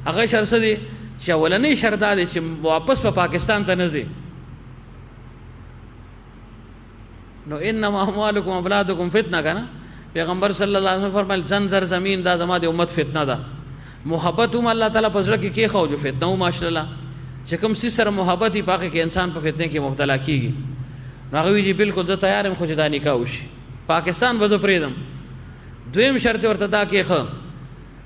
هغه شرط دی چې ولنې شرط دی چې واپس په پاکستان ته نه ځي نو انما اموالکم اولادکم فتنه کنه پیغمبر صلی الله علیه وسلم فرمایل زنجر زمین دا زما د امت فتنه ده محبت هم الله تعالی پزړه کې خو جو فتنه او ماشاءالله چې کوم سره محبت یې پاکه کې انسان په فتنه کې مبتلا کیږي نو هغه وی بالکل زه تیار یم خو چې دا نکاح وشي پاکستان وځو پریدم دویم شرط ورته دا کې خو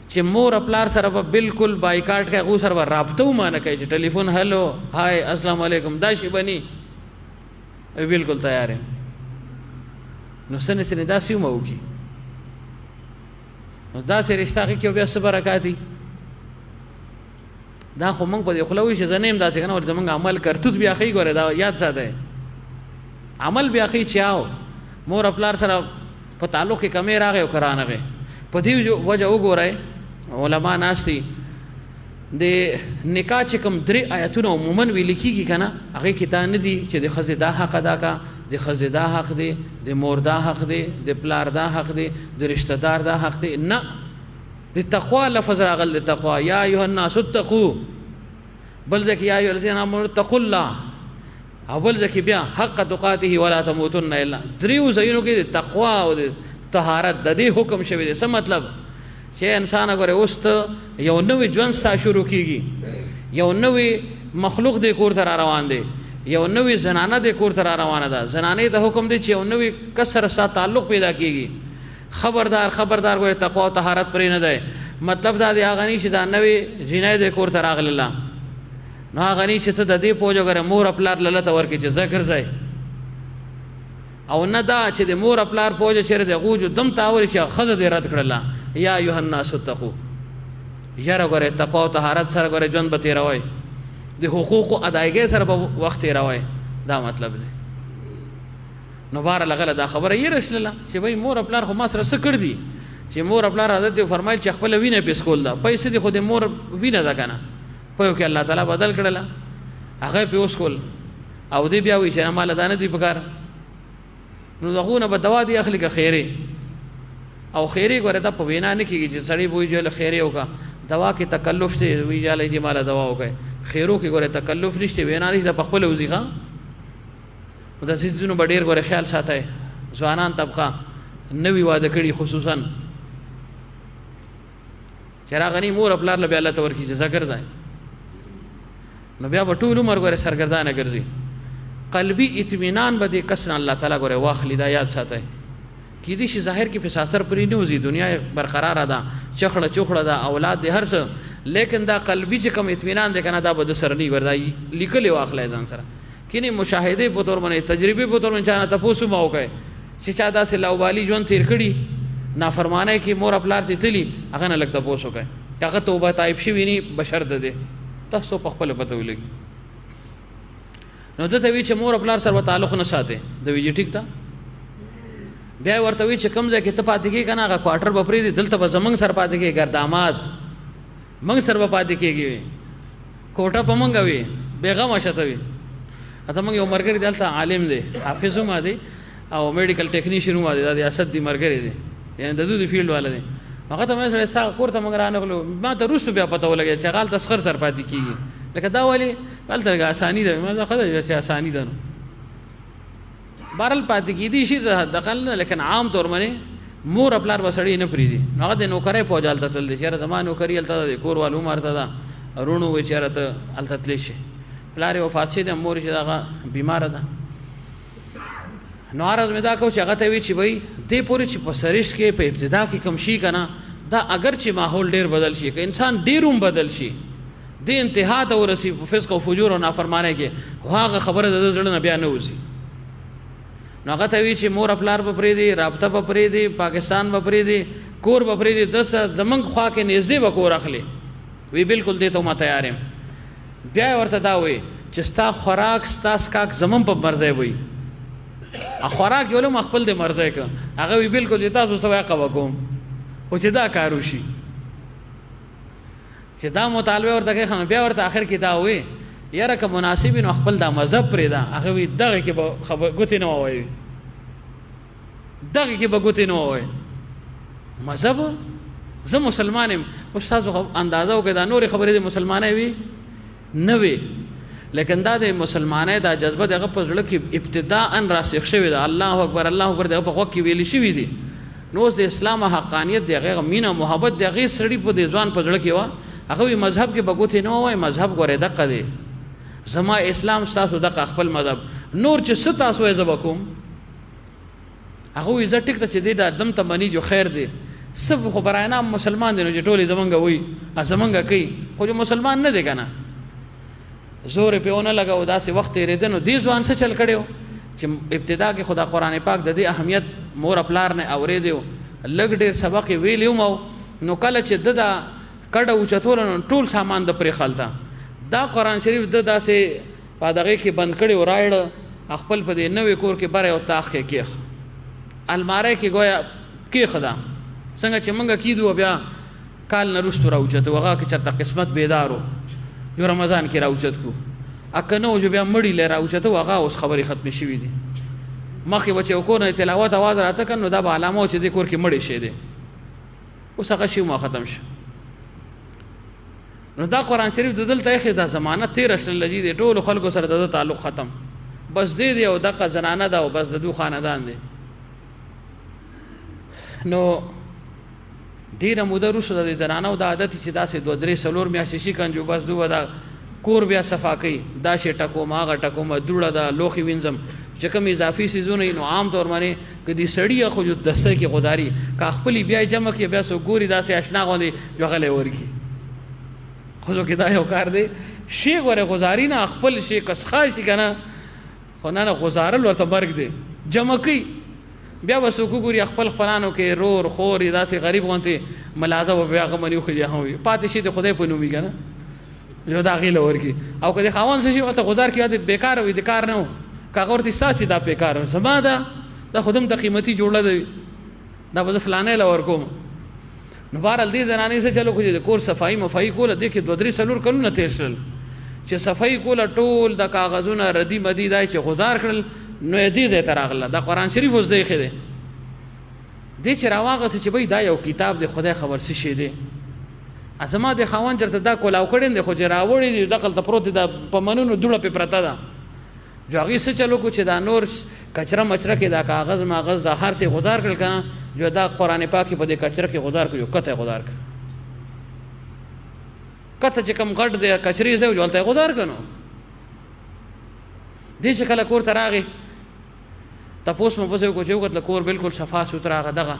چې مور خپل سره په بالکل بایکاټ کې غو سره رابطه و مانه کوي چې ټلیفون هلو هاي السلام علیکم دا شی بني بالکل تیار یم نو سنه سنه دا سیو مو کی نو دا سره رشتہ کې بیا صبر راکاتي دا خو موږ په خلوي چې زنیم دا څنګه ور زمونږ عمل کرتوت بیا خې ګوره دا یاد ساته عمل بیا خې چاو مور خپل سره په تعلق کې کمې راغی او کرانه په دې وجه وګورئ علما ناستي د نکاح چې کوم 3 آیتونه عموما ویل کیږي کنه هغه کې تا نه دي چې د خزې دا حق ادا کا د خزې دا حق دی د مور دا حق دی د پلار دا حق دی د رشتہ دار دا حق دی نه د تقوا لفظ راغل د تقوا یا ایها الناس اتقوا بل ذکر یا ایها الذین آمنوا اتقوا الله او بل ذکر بیا حق تقاته ولا تموتن الا دریو زینو کې تقوا او طهارت د دې حکم شوی دی څه مطلب چې انسان غره اوست یو نوې ژوند ستا شروع کیږي یو نوې مخلوق د کور تر روان دی یو نوې زنانه د کور تر روانه ده زنانه ته حکم دی چې یو نوې کسر سره تعلق پیدا کیږي خبردار غره تقوا او طهارت پرې نه ده مطلب دا دی هغه نشي دا نوې جنای د کور تر راغله نو هغه نشي ته د دې پوجو غره مور خپل لته ورکې چې ذکر ځای او نه دا چې د مور خپل پوجو شر د غوجو دم تاوري چې خزه دې رد کړله یا ایها الناس اتقوا یاره غره تقوا او طهارت سره غره ژوند به تیروي د حقوق ادایګي سره به وخت تیروي دا مطلب دی نو بار لغله دا خبره یې رسول الله چې وای مور خپل خو ما سره سکړ دي چې مور خپل حضرت فرمایل چې خپل وینه پیس کول دا پیسې دي خو د مور وینه ده کنه په یو کې الله تعالی بدل کړل هغه پیوس کول او دې بیا وی چې مال دانه دی پکار نو دغونه به دوا دی اخلي که خیره او خیره ګوره دا په وینا نه کیږي چې سړی بوې جوړ خیره وکا دوا کې تکلف شته وی جاله چې مال دوا وکي خیرو کې ګوره تکلف نشته وینا نشته په خپل وزيغه د سيزونو ډېر ګوره خیال ساتي ځوانان طبقه نوی واده کړي خصوصا چراغنی مور خپل له الله تور کی ذکر ځای نو بیا په ټول عمر ګوره سرګردانه ګرځي قلبي اطمینان به د کسن الله تعالی ګوره واخلي دا یاد ساتي کی دي شي ظاهر کې په ساسر پرې نه وزي دنیا برقرار ده چخړه ده اولاد دي هر څه لیکن دا قلبي چې کوم اطمینان ده کنه دا به د سرني وردای لیکلې واخلای ځان سره کینی مشاهده په تور باندې تجربه په تور باندې چانه تاسو ما وکي چې چا داسې لاوبالي ژوند تیر کړي نافرمانه کې مور خپل ارتي تلی هغه نه لګ تاسو وکي هغه توبه تایب شي ویني بشر ده تاسو په خپل پته ولګي نو دته وی چې مور خپل سره تعلق نه ساتي د ویجی ټیک تا بیا ورته وی چې کوم ځای کې ته پاتې کې کنه هغه کوارټر به پرې دي دلته به زمنګ سر پاتې کې ګردامات منګ سر به پاتې کېږي کوټه په منګ وي بیغم شته وي اته موږ یو مرګري دلته عالم دی حافظ هم دی او میډیکل ټیکنیشین هم دی د اسد دی مرګري دی یعنی د دوی فیلډ والا دی هغه ته مې سره ساق کوړه موږ رانه غلو ما ته روس بیا پته ولګی چې غال تسخر سر پاتې کیږي لکه دا ولی بل ترګه اسانی ده ما خدای چې اسانی ده بارل پاتې کیدی شي دقل لیکن عام طور باندې مور خپل بسړی نه پریدي هغه د نوکرې پوجالته تل دي چې زمانه نوکری الته د کور والو مرته ده رونو و چیرته الته تل شي پلاری وفات شي د مور چې دغه بیمار ده نو عرض مې دا کو چې هغه ته وی چې وای دې پوری چې په سریش کې په ابتدا کې کم شي کنه دا اگر چې ماحول ډیر بدل شي که انسان ډیروم بدل شي د انتها ته ورسی په فسق او فجور او نافرمانه کې هغه خبره د زړه نه بیا نه وځي نو هغه ته وی چې مور خپل په پرې دي رابطه په پرې دي پاکستان په پرې دي کور په پرې دي د زمنګ خوا کې نږدې وکور اخلي وی بالکل دې ته ما تیار یم بیا ورته دا وی چې ستا خوراک ستا سکاک زمون په مرزه وي ا خوراک یو له خپل د مرزه ک هغه وی بالکل تاسو سوې قوا کوم او چې دا کارو شي چې دا مطالبه ورته کوي بیا ورته اخر کې دا وی یاره که مناسب نو خپل د مذهب پرې دا هغه وی دغه کې به خبر ګوتې نه وایي دغه کې به ګوتې نه وایي مذهب زه مسلمانم استاد اندازه وکړه دا نور خبرې د مسلمانۍ وی نه وی لیکن دا د مسلمانۍ دا جذبه دغه په ځړه کې ابتداء راسخ شوی دا الله اکبر دغه په وخت کې ویل شوی دي نو د اسلام حقانیت دغه مینا محبت دغه سړی په د ځوان په ځړه کې وا هغه مذهب کې بګوتې نه وای مذهب ګوره دقه دی زما اسلام تاسو دغه خپل مذهب نور چې تاسو یې زبکم هغه یې ځټک ته چې دا دم ته منی جو خیر دی سب خو براینا مسلمان دي نو چې ټولې زمونږ وای زمونږ کوي خو جو مسلمان نه دی کنه زور په اون لګاو داسې وخت یې ردنو دې ځوان څه چل کړو چې ابتدا کې خدا قران پاک د دې اهمیت مور خپلار نه اورېدو لګ ډېر سبق ویلیو مو نو کله چې ددا کډه اوچتول ټول سامان د پرې خلتا دا قران شریف د داسې پادغه کې بند کړي او راړ خپل په دې نوې کور کې بره او تاخ کې کېخ الماره کې گویا کې خدا څنګه چې مونږ کیدو بیا کال نه وروسته راوچته هغه کې چېرته قسمت بیدار و یو رمضان کې راوچت کو اکه نه و چې بیا مړي لی راوچته هغه اوس خبرې ختمې شوي دي مخکې به چې یو کور نه تلاوت اواز راته کړ نو دا به علامه و چې دې کور کې مړی شی دی اوس هغه شی ما ختم شو نو دا قرآن شریف د دلته ایښې دا زمانه تېره شله جي دی ټولو خلکو سره د ده تعلق ختم بس دې دی او دغه زنانه ده او بس د دو خاندان دی نو ډېره موده وروسته د دې زنانو دا عادت چې داسې 2-3 میاشتې شي کنجو بس دوی به دا کور بیا صفا کوي دا شی ټکوم هغه ټکوم دوړه ده لوښي وینځم چې کوم اضافي څیزونه وي نو عام طور باندې که دې سړي خو دسته کې غداري که خپلې بیا یې جمع کړي بیا څوک ګوري داسې اشنا غوندې جوغلی ورکړي ښځو کې دا یو کار دی شی ګوره غزاري نه خپل شی کسخا شي که نه خو نه غزارل ورته مرګ دی جمع کوي بیا به څوک وګوري خپل خپلانو کې رور خور یې داسې غریب غوندې ملازه به بیا هغه مني وخلي هم وي پاتې شي د خدای په نوم وي که نه یو د هغې له ورکړي او که د خاوند څه شي ورته غزار کړي یا د بېکاره وي د کار نه و که هغه ورته ستا چې دا بېکاره زما ده دا خو د قیمتي جوړه ده دا به زه فلانی له ورکوم نو بهرحال دې زنانې څه چلو کړو چې د کور صفایي مفایي کوله دې کې 2-3 کلونه تېر شول چې صفایي کوله ټول د کاغذونه ردي مدي دا چې غزار کړل نو یې دې ځای ته راغله دا قرآن شریف اوس دی ایښی دی دې چې راواغسې چې بھئی دا یو کتاب دی خدای خبر څه شی دی زما د خاوند چېرته دا کولاو کړی دی خو چې راوړی دی دغلته پروت دی دا په منونو دوړه پې پرته ده جو هغې څه چلو کړو چې دا نور کچره مچره کې دا کاغذ ماغذ دا هر څه غزار کړل که نه جو دا قرآن پاک په دې کچره کې غزار کړو کته یې غزار کړ کته چې کوم غټ دی کچرې ځای جو هلته یې غزار کړ نو دې چې کله کور ته راغې تپوس مو پسې وکړو چې وکتله کور بلکل صفا سوتره هغه دغه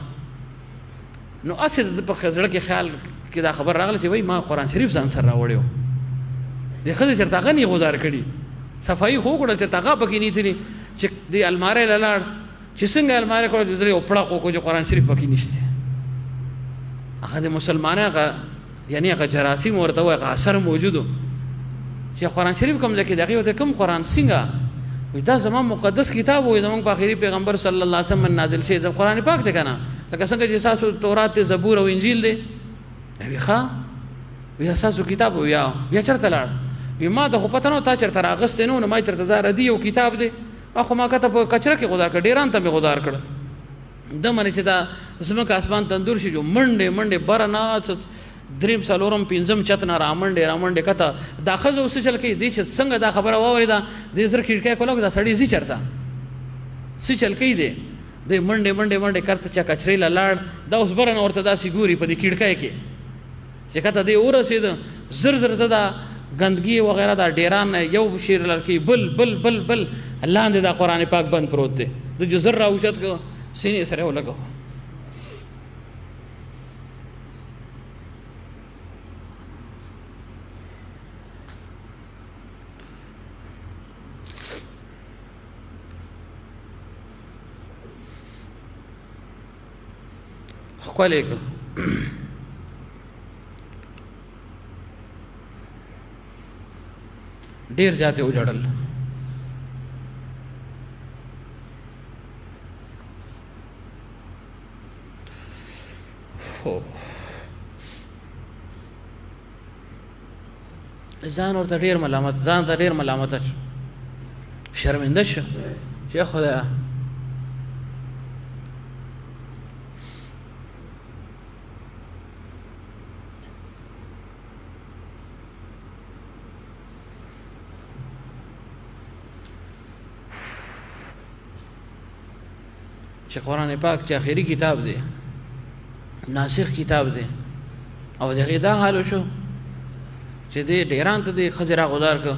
نو هسې د په زړه کې خیال کې دا خبر راغله چې وایي ما قرآن شریف ځان سره راوړی و دې ښځې چېرته هغه نه یې غزار کړي صفایي خو وکړل چېرته هغه پکې نیتلي چې دې المارۍ له لاړ چې څنګه المارۍ کړه چې زړه یو پړق وکړو چې قرآن شریف پکې نشته هغه د مسلمانۍ هغه یعنې هغه جراثیم ورته وایي هغه اثر موجود و چې قرآن شریف کوم ځای کې د هغې ورته کوم قرآن څنګه وایي دا زما مقدس کتاب وایي زموږ په آخري پیغمبر صلی الله علیه وسلم نازل شوی قرآن پاک دی که نه لکه څنګه چې ستاسو تورات دی زبور او انجیل دی وایي ښه وایي ستاسو کتاب و بیا چېرته لاړ وی ما د خو پته نه و تا چېرته راغستی نه و نو ما چېرته دا ردي یو کتاب دی ما خو ما کته په کچره کې غدار کړ ډېران ته مې غدار کړ ده منې چې دا ځمکه اسمان تندور شي جو منډې بره نه 3 4 5 چت نه رامنډې کته دا ښځه اوس څه چل کوي دې چې څنګه دا خبره واورېده دې زر کړکۍ کوله دا سړی ځي چېرته څه چل کوي دی دې منډې کرته چا کچرې له لاړ دا اوس بره نه ورته داسې ګوري په دې کړکۍ کې چې کته دې ورسېده زر ته دا گندگی وغیرہ دا ډیران یو شیر لړکی بل لاندې دا قرآن پاک بند پروت دی د جو زر راوچت کو سینې سره ولګو ښکلی که ډیر زیاتې وجړل ځان ورته ډیر ملامت ځان ته ډیر ملامته شو شرمنده شو چې خدایه چې قرآن پاک چې آخري کتاب دی ناسخ کتاب دی او د هغې دا حال شو چې دې ډیران ته دې ښځې راغدار کړه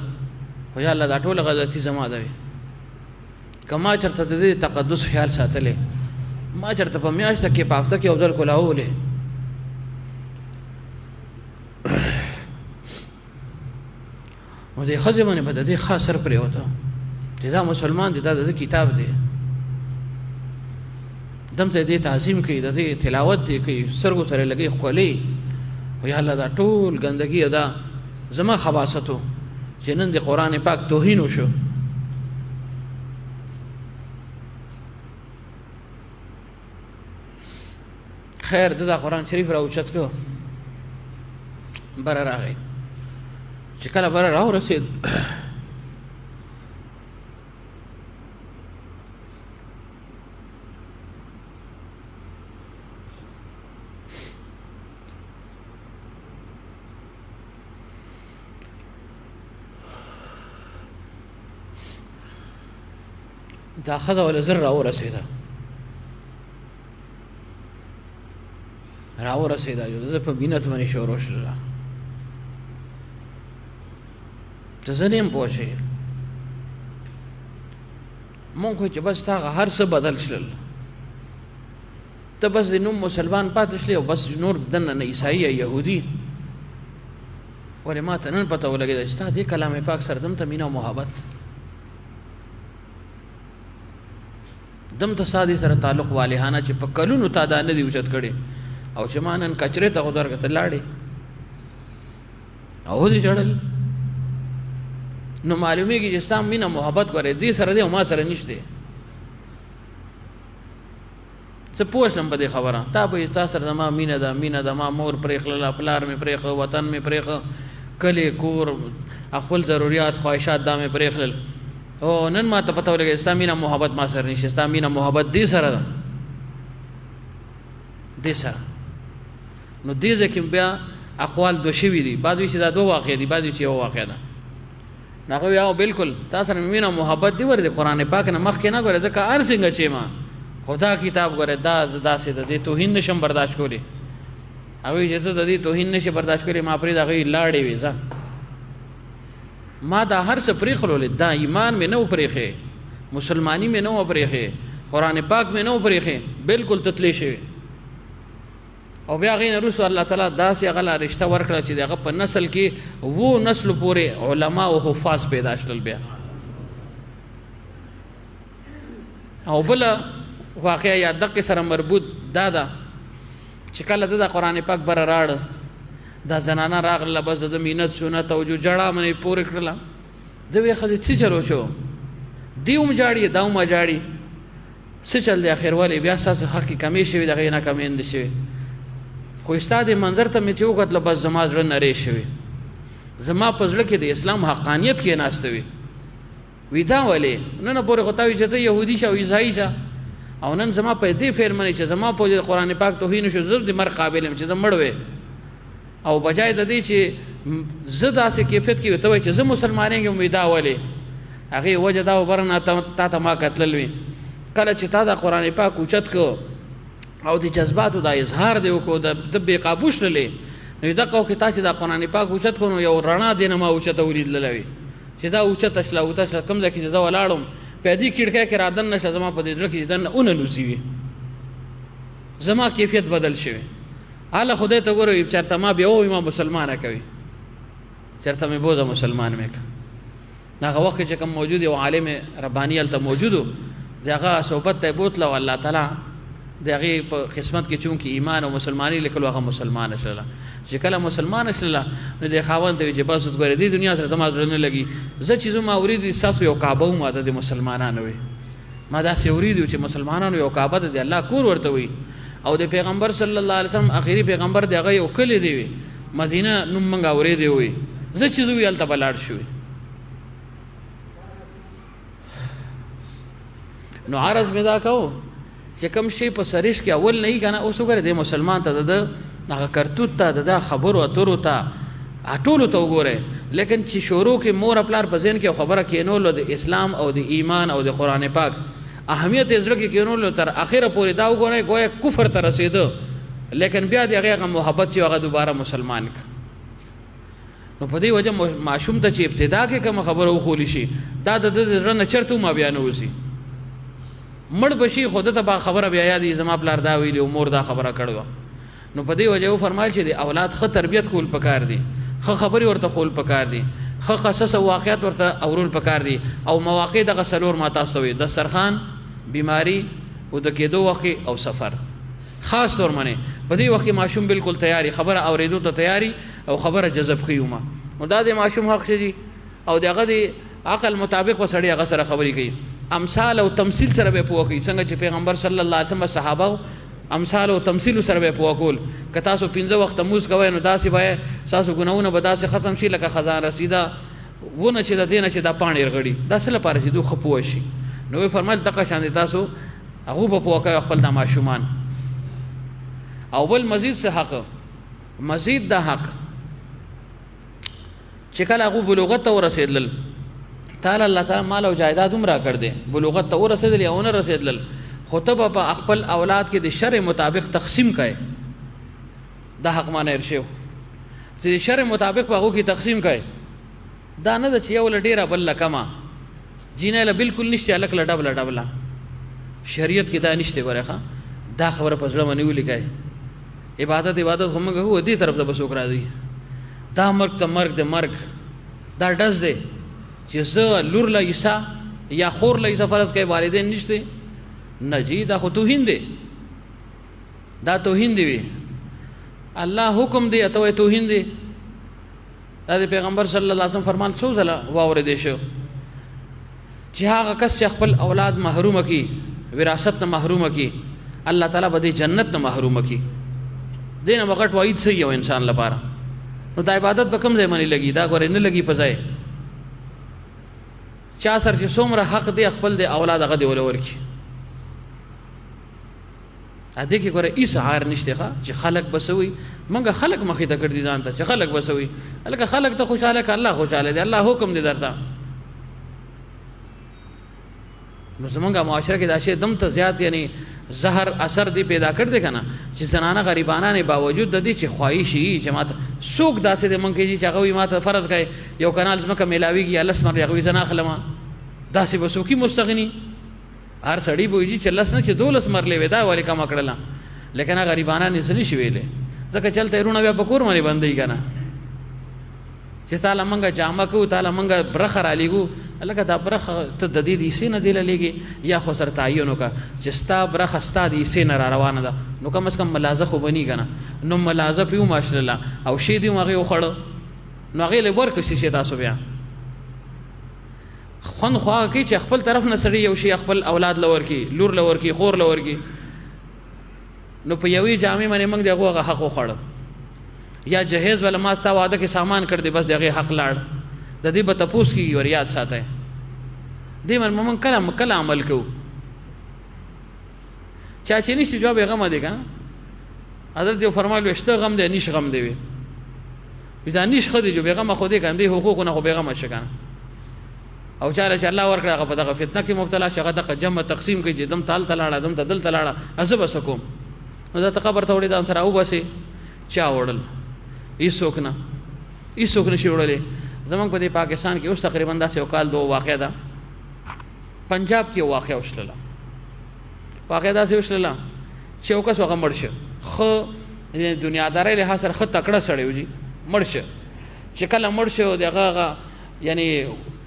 خو یا الله دا ټوله غلطي زما ده وي که ما چېرته د دې تقدس خیال ساتلی ما چېرته په میاشته کې په هفته کې یو ځل کولاولی نو دې ښځې باندې به د دې ښه اثر پرېوته چې دا مسلمان دی دا د ده کتاب دی دم ته دې تعظیم کوي د دې تلاوت دی کوي سترګو سره لګي ښکلي و یا الله دا ټول ګندګي دا زما خباثت و چې نن د قرآن پاک توهین وشو خیر د دا قرآن شریف را اوچت کړو بره راغی چې کله بره راورسېد دا ښځه ول زر راورسېده زه په مینت باندې شروع شله ته زه نه یم پوه شوې مونږ خو چې بس تا هر څه بدل شلل ته بس د نوم مسلمان پاتې شلې او بس نور دننه نه عیسایي یا یهودي ولې ما ته نن پته ولګېده چې ستا دې کلام پاک سره دمته مینه او محبت دمته ستا دې سره تعلق والهانه چې په کلونو تا دا نه دي اوچت کړی او چې ما نن کچرې ته خو درکته لاړې او دې ژړل نو معلومیږي چې ستا مینه محبت ګورې دې سره دی او ما سره نشته څه پوه شلم په دې خبره تا به ستا سره زما مینه ده ما مور پرېښلله پلار مې پرېښه وطن مې پرېښه کلی کور خپل ضروریات خواهشات دا مې پرېښلل او نن ما ته پته ولګېده ستا مینه محبت ما سره نشته ستا مینه محبت دې سره ده دې سره نو دې ځای کې بیا اقوال دو شوي دي بعض وایي چې دا دوه واقع دي بعض وایي چې یو واقع ده نو هغه وایي بالکل تا سره مینه محبت دي ورې د قرآن پاک نه مخکې نه ګورې ځکه هر څنګه چې ما خدا کتاب ګورې دا زه داسې ده دې توهین نشم برداشت کولی هغه وایي چې ته د دې توهین نشي برداشت کولی ما پرې د هغې لاړې وې ځه ما دا هر څه پرېښلولې دا ایمان مې نه و پرېښې مسلماني مې نه و پرېښې قرآن پاک مې نه و پرېښې بالکل تتلې شوې او بیا هغې نه وروسته الله تعالی داسې هغه له رشته ورکړه چې د هغه په نسل کې نسلو پورې علما او حفاظ پیدا شول بیا او بله واقعه یا دقې سره مربوط دا ده چې کله د قرآن پاک بره راړه دا زنانه راغله بس د مینت سنت او جو جړه منې پورې کړله د وې ښځې څه چلو شو دی هم جاړي دا هم جاړي څه چل دی اخر ولې بیا ستاسو حق کې کمې شوي د هغې نه کمې شوي خو ستا دې منظر ته مې چې وکتله بس زما زړه نری شوي زما په زړه کې د اسلام حقانیت کېناسته وي وي دا ولې نن پورې خو تا وي چې ته یهودي شه او عیسایي شه او نن زما په دې فعل منې چې زما په قرآن پاک توهین شو زه د مرګ قابل یم چې زه مړ وې او بجای د دې چې زه داسې کیفیت کې ورته وایي چې زه مسلمانېږم وي دا ولې هغې وجه دا وبره نه تا ته ما کتلل وي کله چې تا د قرآن پاک اوچت کړو او د جذباتو دا اظهار دی وکړو د بې قابو شللې نو دقه وکړې تا چې دا قرآن پاک اوچت کړو نو یو رڼا دې نه ما اوچته ولیدله وي چې دا اوچته شله کوم ځای کې چې زه ولاړم په دې کړکۍ کې را دننه شله زما په دې زړه کې چې دننه ونلوزي وي زما کیفیت بدل شوی حالا خدای ته ګورئ چېرته ما بیا ووایي ما مسلمانه کوي چېرته مې بوزه مسلمان مې که هغه وخت کې چې کوم موجود یو عالم رباني هلته موجود و د هغه صحبت ته یې بوتله او الله تعالی د هغې په قسمت کې چونکې ایمان او مسلماني لیکلو هغه مسلمانه شله چې کله مسلمانه شله نو د خاوند ته وایي چې بس اوس ګورې دې دنیا سره زما زړه نه لګي زه چې زما اورېدي ستاسو یو کعبه وماده د مسلمانانو وي ما داسې اورېدي چې مسلمانانو یو کعبه د الله کور ورته وي او د پیغمبر صلی الله علیه وسلم اخیری پیغمبر د هغه یو کلی دی وي مدینه نوم موږ اورېدی وي زه چې زه وي هلته به لاړ شوي نو عرض مې دا کوو چې کوم شی په سرش کې اول نه وي که نه اوس وګورې د مسلمان ته د هغه کرتوت ته د خبرو اترو ته ټولو ته وګورئ لیکن چې شروع کې مور پلار په ذهن کې خبره کېنولو د اسلام او د ایمان او د قرآن پاک اهمیت یې زړه کې کېنولو تر اخره پورې دا وګورئ گویا کفر ته رسېده لیکن بیا د هغې هغه محبت چې هغه دوباره مسلمان که نو په دې وجه ماشوم ته چې ابتدا کې کومه خبره وښولي شي دا د ده زړه نه چېرته ما بیا نه وځي مړ به شي خو ده ته به خبره بیا یادېږي زما پلار دا ویلي او مور دا خبره کړې وه نو په دې وجه وفرمایل چې د اولاد ښه تربیت کول پکار دي ښه خبرې ورته ښول پکار دي ښه قصص او واقعات ورته اورول پکار دي او مواقع دغه څلور ما تاسو ته وایي دسترخوان بیماری او د کېدو وخت او سفر خاص طور باندې په دې وخت کې ماشوم بالکل تیاری خبره اورېدو ته تیاری او خبره جذب کوي ومه نو دا د ماشوم حق شي او د هغه د عقل مطابق به سړی هغه سره خبرې کوي امثال او تمثیل سره به پوه کوي څنګه چې پیغمبر صلی الله علیه وسلم صحابه امثال او تمثيل سره به پوه کول که تاسو 15 وخت موز کوئ نو داسې به تاسو ګناونه به داسې ختم شي لکه خزان رسیدا ونه چې د دینه چې د پاڼې رغړي دا څه لپاره چې دوی خپوه شي نو فرمایل دغه شان تاسو هغه په پوه کوي خپل د ماشومان او بل مزید څه حق مزید د حق چې کله هغه بلوغت ته ورسېدل تعالی الله تعالی مال او جایداد هم را کړ دې بلوغت ته ورسېدل یا ونه رسېدل خطبه په خپل اولاد کې د شرع مطابق تقسیم کړي دا حق معنی ارشیو چې شرع مطابق په هغه کې تقسیم کړي دا نه د چې یو لډیره بل لکما جینه له بالکل نشته الک لډبل ډبلا شریعت کې دا نشته ګوره دا خبره په ځړه باندې ولیکای عبادت هم هو دې طرف ته بسوک راځي دا مرګ ته مرګ د مرګ دا ډز دی چې زه لور له عیسی یا خور له عیسی فرض کوي والدین نشته نه جی دا خو توهین دی دا توهین دی وی الله حکم دی ته توهین دی دا د پیغمبر صلی الله علیه وسلم فرمان څو ځله واورېدې شو چې هغه کس خپل اولاد محروم کی وراثت نه محروم کی الله تعالی به دې جنت نه محروم کی دینه وخت وعید صحیح یو انسان لپاره نو د عبادت په کوم ځای باندې لګي دا ګورې نه لګي په ځای چا سر چې څومره حق دی خپل د اولاد هغه دی ولور کی ا دې کې ګوره ایس عار نشته چې خلق بسوي منګه خلق مخې ته کړ دي ځان ته چې خلق بسوي الکه خلق ته خوشاله ک الله خوشاله دی الله حکم دی درته نو زمونږه معاشره کې دا شی دم ته زیات یعنی زهر اثر دی پیدا کړ دی کنه چې زنانه غریبانه نه باوجود د دې چې خواهشي چې ماته سوق داسې د منکه چې هغه ماته فرض کوي یو کانال زمکه ملاویږي الله سمر هغه زنا خلما داسې بسوکی مستغنی هر سړی بوږي چې لس نه چې دولس مرلې ودا ولی کما کړلا لیکن غریبانه نه سني شي ویلې ځکه چلته رونه بیا په کور باندې باندې کنه چې تعالی منګه جامه کو تعالی منګه برخه را لګو لکه دا برخه ته د دې دې سینه دی لګي یا خو سر تعینو کا چې ستا برخه ستا دې سینه را روانه ده نو کم از کم ملازه خو بنی کنه نو ملازه پیو ماشاءالله او شی دی هغه خړ نو هغه له ورک شي تاسو بیا خون خوا کی چې خپل طرف نه سړی یو شی خپل اولاد لور کی لور لور کی خور لور کی نو په یوې جامې باندې موږ دغه حق خړ یا جهیز ولا ما تا واده کې سامان کړ دې بس دغه حق لاړ د دې به تپوس کیږي ور یاد ساتي دې من کله عمل کو چا چې نشي جواب غم دی کنه حضرت یو فرمایلو اشته غم دی نش غم دی وی دا نش خدي جو بیغم خو دې کنده حقوق نه خو بیغم شکنه او چاله چې الله ورکړه هغه په دغه فتنه کې مبتلا شغه د جمع تقسیم کوي چې دم تال تلاړه دم تدل تلاړه ازب سکوم نو دا قبر ته وړي ځان سره او بسي چا وړل ایسوک نه شي وړلې زمونږ په دې پاکستان کې اوس تقریبا داسې یو کال دوه واقع ده پنجاب کې واقع وشله واقع داسې وشله چې یو کس هغه مړ شه خو دنیادارۍ لحاظ سره ښه تکړه سړی و جي مړ شه چې کله مړ شه دغه یعنی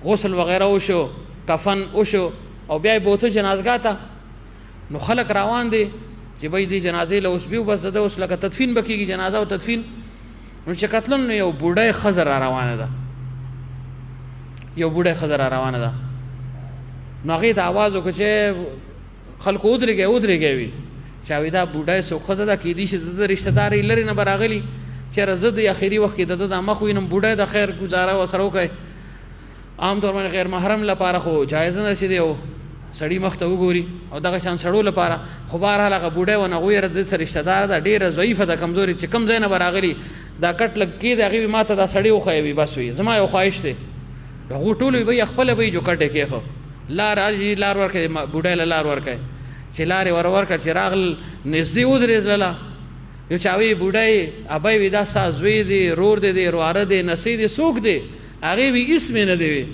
غسل وغیرہ وشو کفن وشو او بیا بوته جنازګاه ته نو خلک روان دي چې به دې جنازې له اوس بیو بس د اوس لکه تدفین بکیږي جنازه او تدفین نو چې قتلن یو بوډای خزر روانه ده یو بوډای خزر روانه ده نو هغه د आवाज وکړي چې خلکو ودرېږي وي چې دا بوډای سو خزر ده کې دي چې د رشتہ داري لري نه براغلي چې رزد اخیری وخت کې د مخ وینم بوډای د خیر گزاره وسرو کوي عام طور باندې غیر محرم لپاره خو جایز نه شي دی او سړی مخ ته وګوري او دغه شان سړو لپاره خو بهر هغه بوډای ونه غویر د سر رشتہ دار دا ډیره ضعیفه د کمزوري چې کم زینه براغلی دا کټ لګ کې دغه ماته دا سړی خو وي بس وي زما یو خواهش دی هغه ټول به خپل به جو کټه کې خو لار اجي لار ورکه بوډای لار ورکه چې لار ورکه چې راغل نږدې ودرېدله یو چاوي بوډای ابای ودا سازوي دي رور دي رواره دي نسي دي سوق دي هغه وی اسم نه دی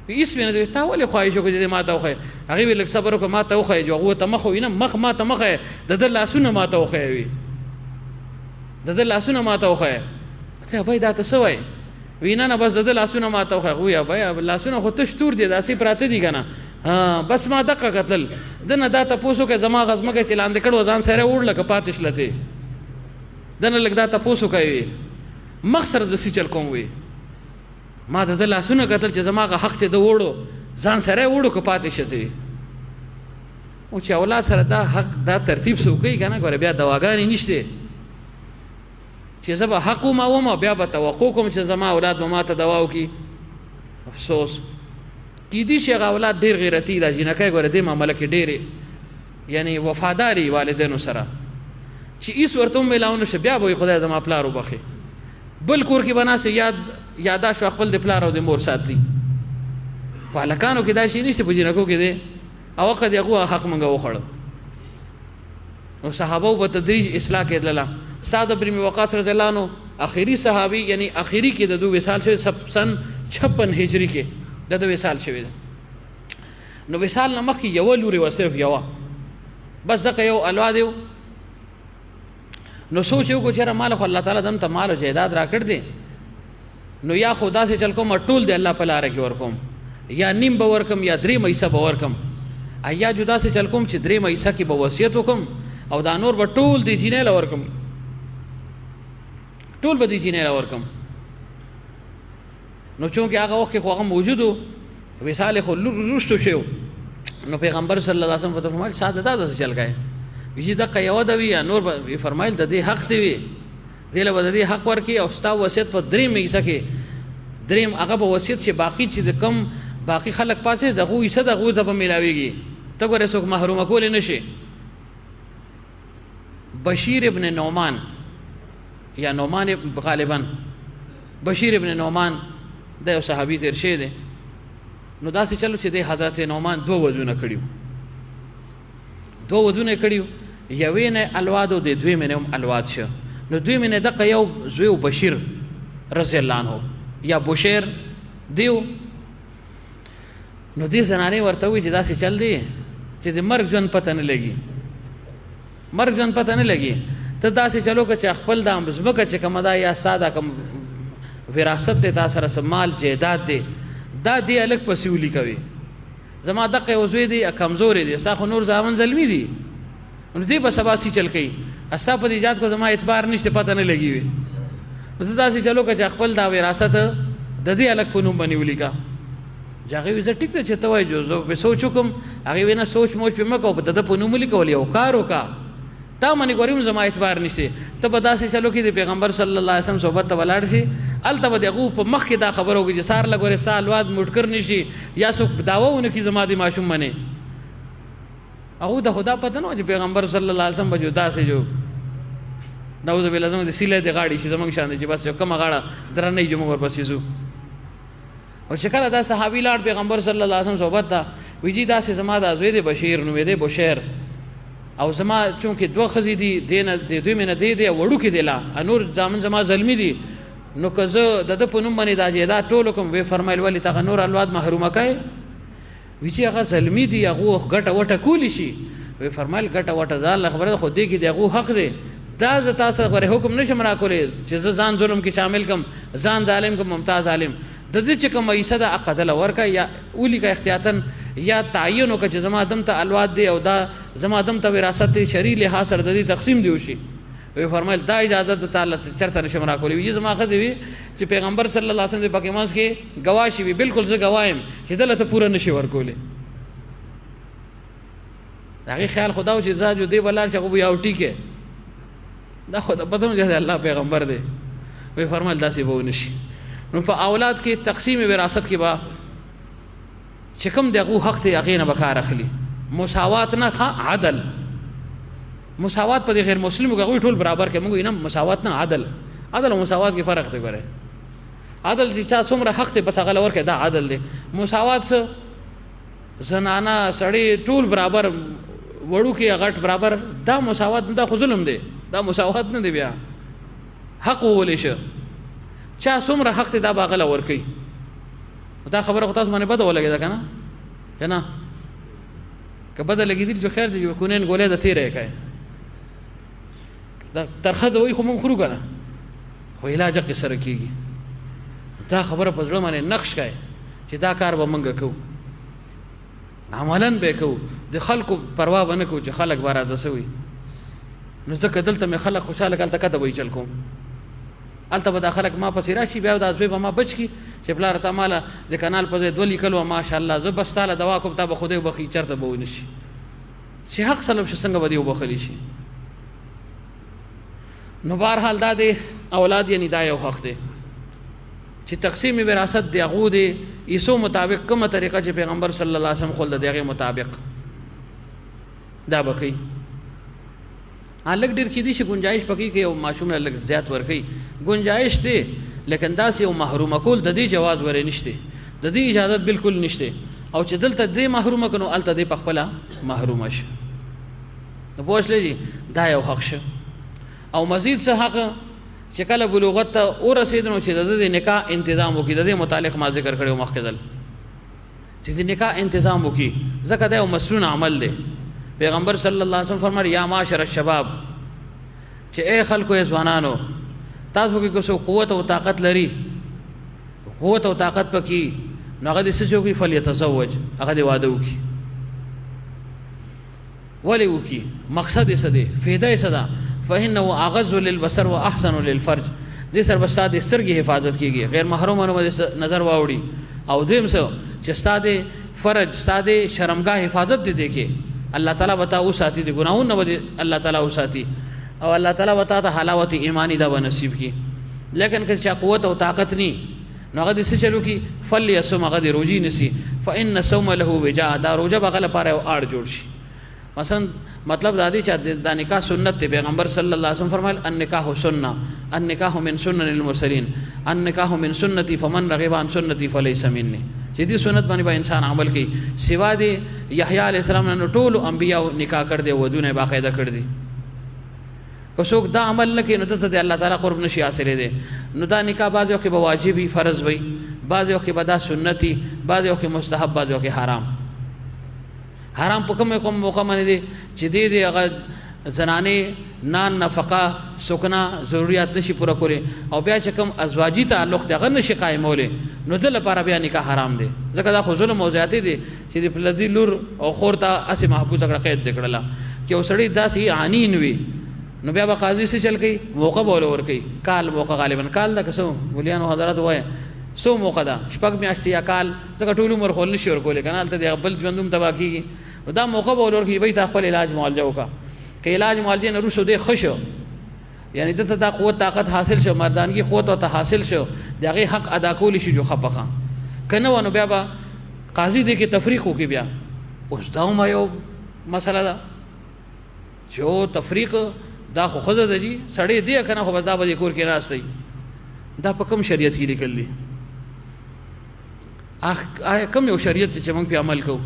اسم نه دی تا ولې خواهش وکړي چې ما ته وخی هغه وی لک صبر وکړه ما ته وخی جو هغه ته مخ وینم مخ ما ته مخ د لاسونه ما ته وخی وی د لاسونه ما ته وخی ته ابای دا ته سوای وینا نه بس د لاسونه ما ته وخی وی ابای لاسونه خو تشتور دي داسې پراته دي کنه ها بس ما دقه قتل دنه دا ته پوسو کې زما غزمه کې چلاند کړو ځان سره وړل ک پاتش لته دنه لګ دا ته پوسو کوي مخسر د سچل کوم وی ما د لاسونه قتل چې زما حق ته د وړو ځان سره وړو ک پاتش شته او چې اولاد سره دا حق دا ترتیب سوکي کنه ګوره بیا دواګانې نشته چې زه به حق وموم بیا به توقع کوم چې زما اولاد به ما ته دوا وکړي. افسوس کیدی چې هغه اولاد ډېر غیرتي دا جنکۍ ګوره دې معامله کې ډېرې یعنی وفاداري والدینو سره چې هېڅ ورته ومیلاو نه شي بیا به خدای زما پلار وبخي بل کور کې به ناست یاداشت به خپل د پلار او د مور ساتي. په هلکانو کې دا شی نشته په جنکو کې دی او هغه د هغو حق موږ وخوړو. نو صحابه په تدریج اصلاح کېدله. سعد بن وقاص رضی الله عنه آخري صحابي یعنی آخري کې د دوه وصال شوی سن 56 هجری کې د دوه وصال شوی ده. نو وصال نه مخکې یو لوري و صرف یو بس دغه یو اولاد یو. نو سوچ یو کو چې مال خو الله تعالی دم ته مال او جیداد را کړ دي نو یا خدا سے چل کوم ټول دی الله په لار کې ورکوم یا نیم به ورکم یا درې مېسه به ورکم یا جدا سے چل کوم چې درې مېسه کې به وصیت وکم او دا نور به ټول دی جینې لا ورکم ټول به دی جینې لا ورکم. نو چونکه هغه وخت خو هغه موجودو وصال خو رستو شو نو پیغمبر صلی الله علیه وسلم فرمایل ساده دا څه چل غای ویجی دغه یو د وی نور به فرمایل د دې حق دی وی دله به د دې حق ورکی او ستا وصیت په درې مېسه کې دریم هغه به وصیت شي باقی چې د کم باقی خلق پاتې دغه یې صدقه ته به ملاويږي ته ګوره څوک محروم کول نه شي. بشیر ابن نعمان یا نعمان غالبا بشیر ابن نعمان د یو صحابي تیر شه دی. نو داسې چلو چې د حضرت نعمان دوه وجونه کړیو یوې نه الواد او د دوی منه هم الواد شو. نو دوی منه دغه یو زوی بشیر رضی الله عنه یا بشیر دیو. نو دې زنانه ورته وی چې داسې چل دی چې د مرګ ژوند پته نه لګي ته داسې چلو که چې خپل د ځمکه چې کومه ده یا ستا دا کوم وراثت دی تا سره مال جیداد دی دا دی الګ پسې ولیکوي زما دغه یو زوی دی کمزورې دی ستا خو نور زامن زلمي دي نو دې به سبا سي چل کوي استا په ایجاد کو زما اعتبار نشته پته نه لګي وي نو داسې چلو که چې خپل دا وراثت د دې الګ په نوم باندې ولیکا جاغي وزه ټیک ته چې ته وای جو زه به سوچ کوم هغه وینا سوچ موچ په مکو په د په نوم لیکول یو کار وکا تا منی ګوریم زما اعتبار نشته ته به داسې چلو کې د پیغمبر صلی الله علیه وسلم صحبت ته ولاړ شي الته به دغه په مخ کې دا خبر وږي چې سار لګوري سالواد مټکر نشي یا څوک داوونه کې زما د ماشوم منی او د خدا پته نو چې پیغمبر صلی الله علیه وسلم به جدا سي جو نعوذ بالله زموږ د سیله د غاړي چې زموږ شان دي چې بس کومه غاړه درنې جو موږ ورپسې زو. او چې کله دا صحابي لاړ پیغمبر صلی الله علیه وسلم صحبت ته ویجی دا سه زما د زوی د بشیر نو دی بشیر او زما چونکه دوه خزي دي دینه د دوی منه دی وړو کې دی لا انور ځامن زما زلمی دي نو کزه د په نوم باندې دا جیدا ټول کوم وی فرمایل ولی تا نور اولاد محرومه کای ویجی هغه زلمی دي هغه غټه وټه کولی شي وی فرمایل غټه وټه ځان خبره خو دې کې دی هغه حق دی دا ز تاسو غره حکم نشم را کولې چې ځان ظلم کې شامل کم ځان ظالم کوم ممتاز ظالم د دې چې کوم ایسه د عقدل ورکا یا اولی کا احتیاطن یا تعین وک چې زما دم ته الواد دی او دا زما دم ته وراثت شرعي لحاظ سره د دې تقسیم دی وشي وی فرمایل دا اجازه د تعالی چرته نشم را کولې وی زما خزي وی چې پیغمبر صلی الله علیه وسلم د پاکمانس کې گواشي وی بالکل زه گوایم چې دلته پوره نشي ورکولې دا خیال خدا او چې زاجو دی بلار چې ابو یاو ټیکه دا خدا پته نه دی الله پیغمبر دی وی فرمایل دا سی به نشي. نو په اولاد کې تقسیم وراثت کې با چې کوم دغه حق ته یقینا بکار اخلي مساوات نه عدل مساوات په غیر مسلمو کې ټول برابر کې موږ نه مساوات نه عدل او مساوات کې فرق دی ګره عدل چې چا څومره حق ته بس هغه ورکه دا عدل دی. مساوات څه زنانا سړی ټول برابر وړو کې غټ برابر دا مساوات دا خو ظلم دی دا مساوات نه دی بیا حق ولې شه چا څومره حق ته دا باغله ورکی دا خبره خو تاسو باندې بده ولګی دا کنه که بده لګی دي جو خیر دی جو کونین ګولې د تیرې کای دا ترخه دوی خو مونږ خورو کنه خو علاج کې سره کیږي دا خبره په ځړو باندې نقش کای چې دا کار به مونږ کوو عملاً به کوو د خلکو پروا باندې کوو چې خلک بارا دسوي نو ځکه دلته مې خلک خوشاله کړل تکته وای چل کوم الته به خلک ما پسې راشي بیا د ازوی به ما بچ کی چې بلار ته مالا د کانال په ځای دولی کلو ماشاءالله زه بس تعالی دوا کوم ته به خدای بخي چرته به ونشي چې حق سلب شي څنګه به دې وبخلی شي. نو بهرحال دا دی اولاد یعنی دا یو حق دی چې تقسیم وراثت دی هغه دی عیسو مطابق کومه طریقه چې پیغمبر صلی الله علیه وسلم خل د دغه مطابق دا بکی الګ ډیر کې دي چې گنجائش پکې کې او معصوم الګ زیات ورکی گنجائش دی لیکن دا سه یو محروم کول د دې جواز ورې نشته د دې اجازه بالکل نشته او چې دلته دې محروم کنو الته دې پخپلا محروم شه. نو پوښلې جی دا یو حق شه او مزید څه حق چې کله بلوغت ته ورسېدنو چې د نکاح تنظیم وکړي د دې متعلق ما ذکر کړو مخکې چې د نکاح تنظیم وکړي ځکه دا یو مسنون عمل دی. پیغمبر صلی الله علیه وسلم فرمایي یا معاشر الشباب چې اے خلکو ځوانانو تاسو کې کوم قوت او طاقت لري قوت او طاقت پکې نو هغه د څه کوي فلیتزوج هغه د واده وکړي ولې وکړي مقصد یې څه دی فایده یې څه ده فإنه أغض للبصر وأحسن للفرج دې سر بستا د سترګې حفاظت کیږي غیر محرومانو باندې نظر واوړي او دیم څه چې ستاده فرج ستاده شرمګاه حفاظت دې کې الله تعالی وتا او ساتي دي ګناهونه به الله تعالی او ساتي او الله تعالی وتا ته حلاوت ایمانی دا نصیب کی. لیکن که چا قوت او طاقت ني نو هغه دې څه چلو کی فليصوم هغه دې روزي نسی فإن صوم له وجاء دا روزه بغل پاره او اړ جوړ شي. مثلا مطلب دا دی چې د نکاح سنت دی پیغمبر صلی الله علیه وسلم فرمایل النکاح سنه النکاح من سنن المرسلین النکاح من سنتي فمن رغب عن سنتي فليس مني چې دې سنت باندې به انسان عمل کوي سوا دی یحیی علیه السلام نو ټول انبیاء نکاح کړ دي ودونه باقاعده کړ دي کو څوک دا عمل نه کوي نو ته د الله تعالی قرب نشي حاصل دي. نو دا نکاح بعض وخت به واجبي فرض وي بعض وخت به دا سنتي بعض وخت مستحب بعض وخت حرام په کوم موقع باندې دي چې دې هغه زنانه نان نفقه سکنا ضرورت نشي پوره کولی او بیا چې کوم ازواجی تعلق دغه نشي قائموله نو د لپاره بیا نکاح حرام دی ځکه دا خو ظلم او زیاتی دي چې د پلدی لور او خور ته اسه محبوسه کړه قید دکړه کې وسړی داسې عانین وي نو بیا به قاضي سره چل کوي موقع بوله ور کوي کال موقع غالبا کال دا کسو ولیانو حضرات وای سو موقع دا شپږ میاشتې یا کال ځکه ټول عمر خول نشي ور کولې کنه ته د بل ژوندوم تبا کیږي دا موقع بوله ور کوي به تا خپل علاج معالجه وکا کې علاج معالجه نه روسو دی خوشو یعنی ته دا قوت طاقت حاصل شو مردانگی قوت او حاصل شو دغه حق ادا کول شي جو خپخه کنه ونه بیا با قاضي دې کې تفریق وکي بیا اوس دا ما یو مسله ده جو تفریق دا خو خزه ده جی سړی دی کنه خو دا به کور کې راستي دا په کوم شریعت کې لیکل دي کوم یو شریعت چې موږ په عمل کوو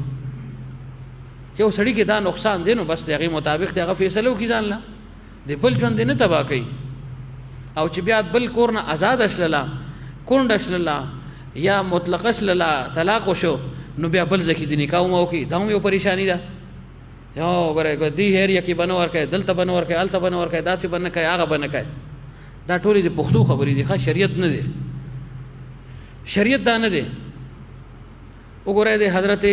چې سړی کې دا نقصان دی نو بس دغه مطابق دغه فیصله وکړي ځان لا د بل ژوند نه تبا کوي او چې بیا بل کور نه آزاد اشللا کونډ اشللا یا مطلق اشللا طلاق وشو نو بیا بل ځکه د نکاح مو کوي دا یو پریشانی ده یو غره دی هریا کې بنور کوي دلته بنور کوي الته بنور کوي داسې بنه کوي هغه بنه کوي دا ټولې د پښتو خبرې دي ښه شریعت نه دی شریعت دا نه دی وګوره د حضرت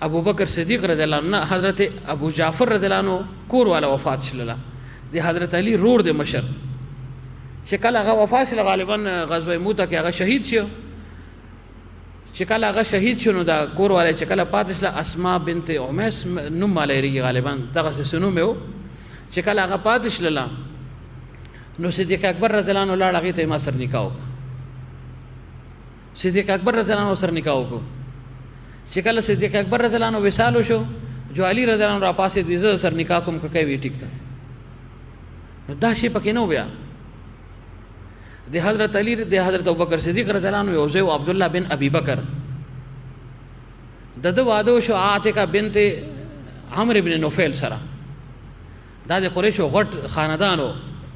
ابو بکر صدیق رضی الله عنه حضرت ابو جعفر رضی الله عنه کور والا وفات شله د حضرت علی رور د مشر چې کله هغه وفات شله غالبا غزوه موته کې هغه شهید شو چې کله هغه شهید شونه دا کور والا چې کله پاتې شله اسماء بنت امیس نوم مالری غالبا دغه سنو مې چې کله هغه پاتې شله نو صدیق اکبر رضی الله عنه لاړ هغه ته ما سر نکاح وکړ صدیق اکبر رضی الله عنه سر نکاح وکړ چې کله صدیق اکبر رضی الله عنه وصال شو جو علی رضی الله عنه را پاسې دوی سر نکاح کوم کوي وی ټیک ته نو دا شی پکې نو بیا د حضرت علی د حضرت ابوبکر صدیق رضی الله عنه یو زوی عبد الله بن ابي بکر د واده شو عاتقه بنت عمرو بن نوفل سره دا د قریشو غټ خاندانو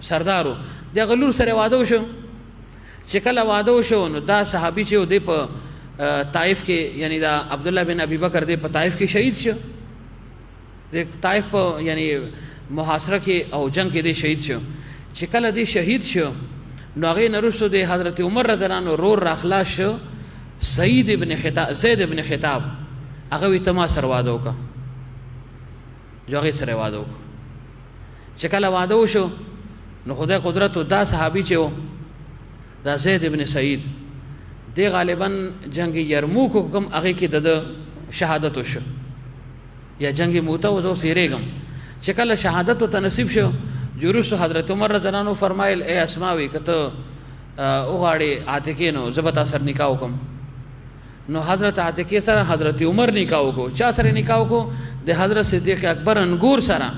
سردارو د غلور سره واده شو چې کله واده شو نو دا صحابي چې د په طائف کې یعنی دا عبد الله بن ابي بکر د په طائف کې شهید شو د طائف په یعنی محاصره کې او جنگ کې د شهید شو چې کله د شهید شو نو هغه نرسو د حضرت عمر رضی الله عنه رور راخلاص شو زید ابن خطاب هغه وی تما سره واده وکړه جوغه سره واده وکړه چې کله واده وشو نو خدای قدرت دا صحابي چې دا زید ابن سعید دی غالبا جنگ یرموک کوم هغه کې د شهادت وشو یا جنگ موته و زه سیریږم چې کله شهادت ته نصیب شو جوروس حضرت عمر رضی الله عنه فرمایل اے اسماوي کته وغاړي عاتکې نو زه به تا سره نکاح وکم نو حضرت عاتکې سره حضرت عمر نکاح وکړو چا سره نکاح وکړو د حضرت صدیق اکبر انګور سره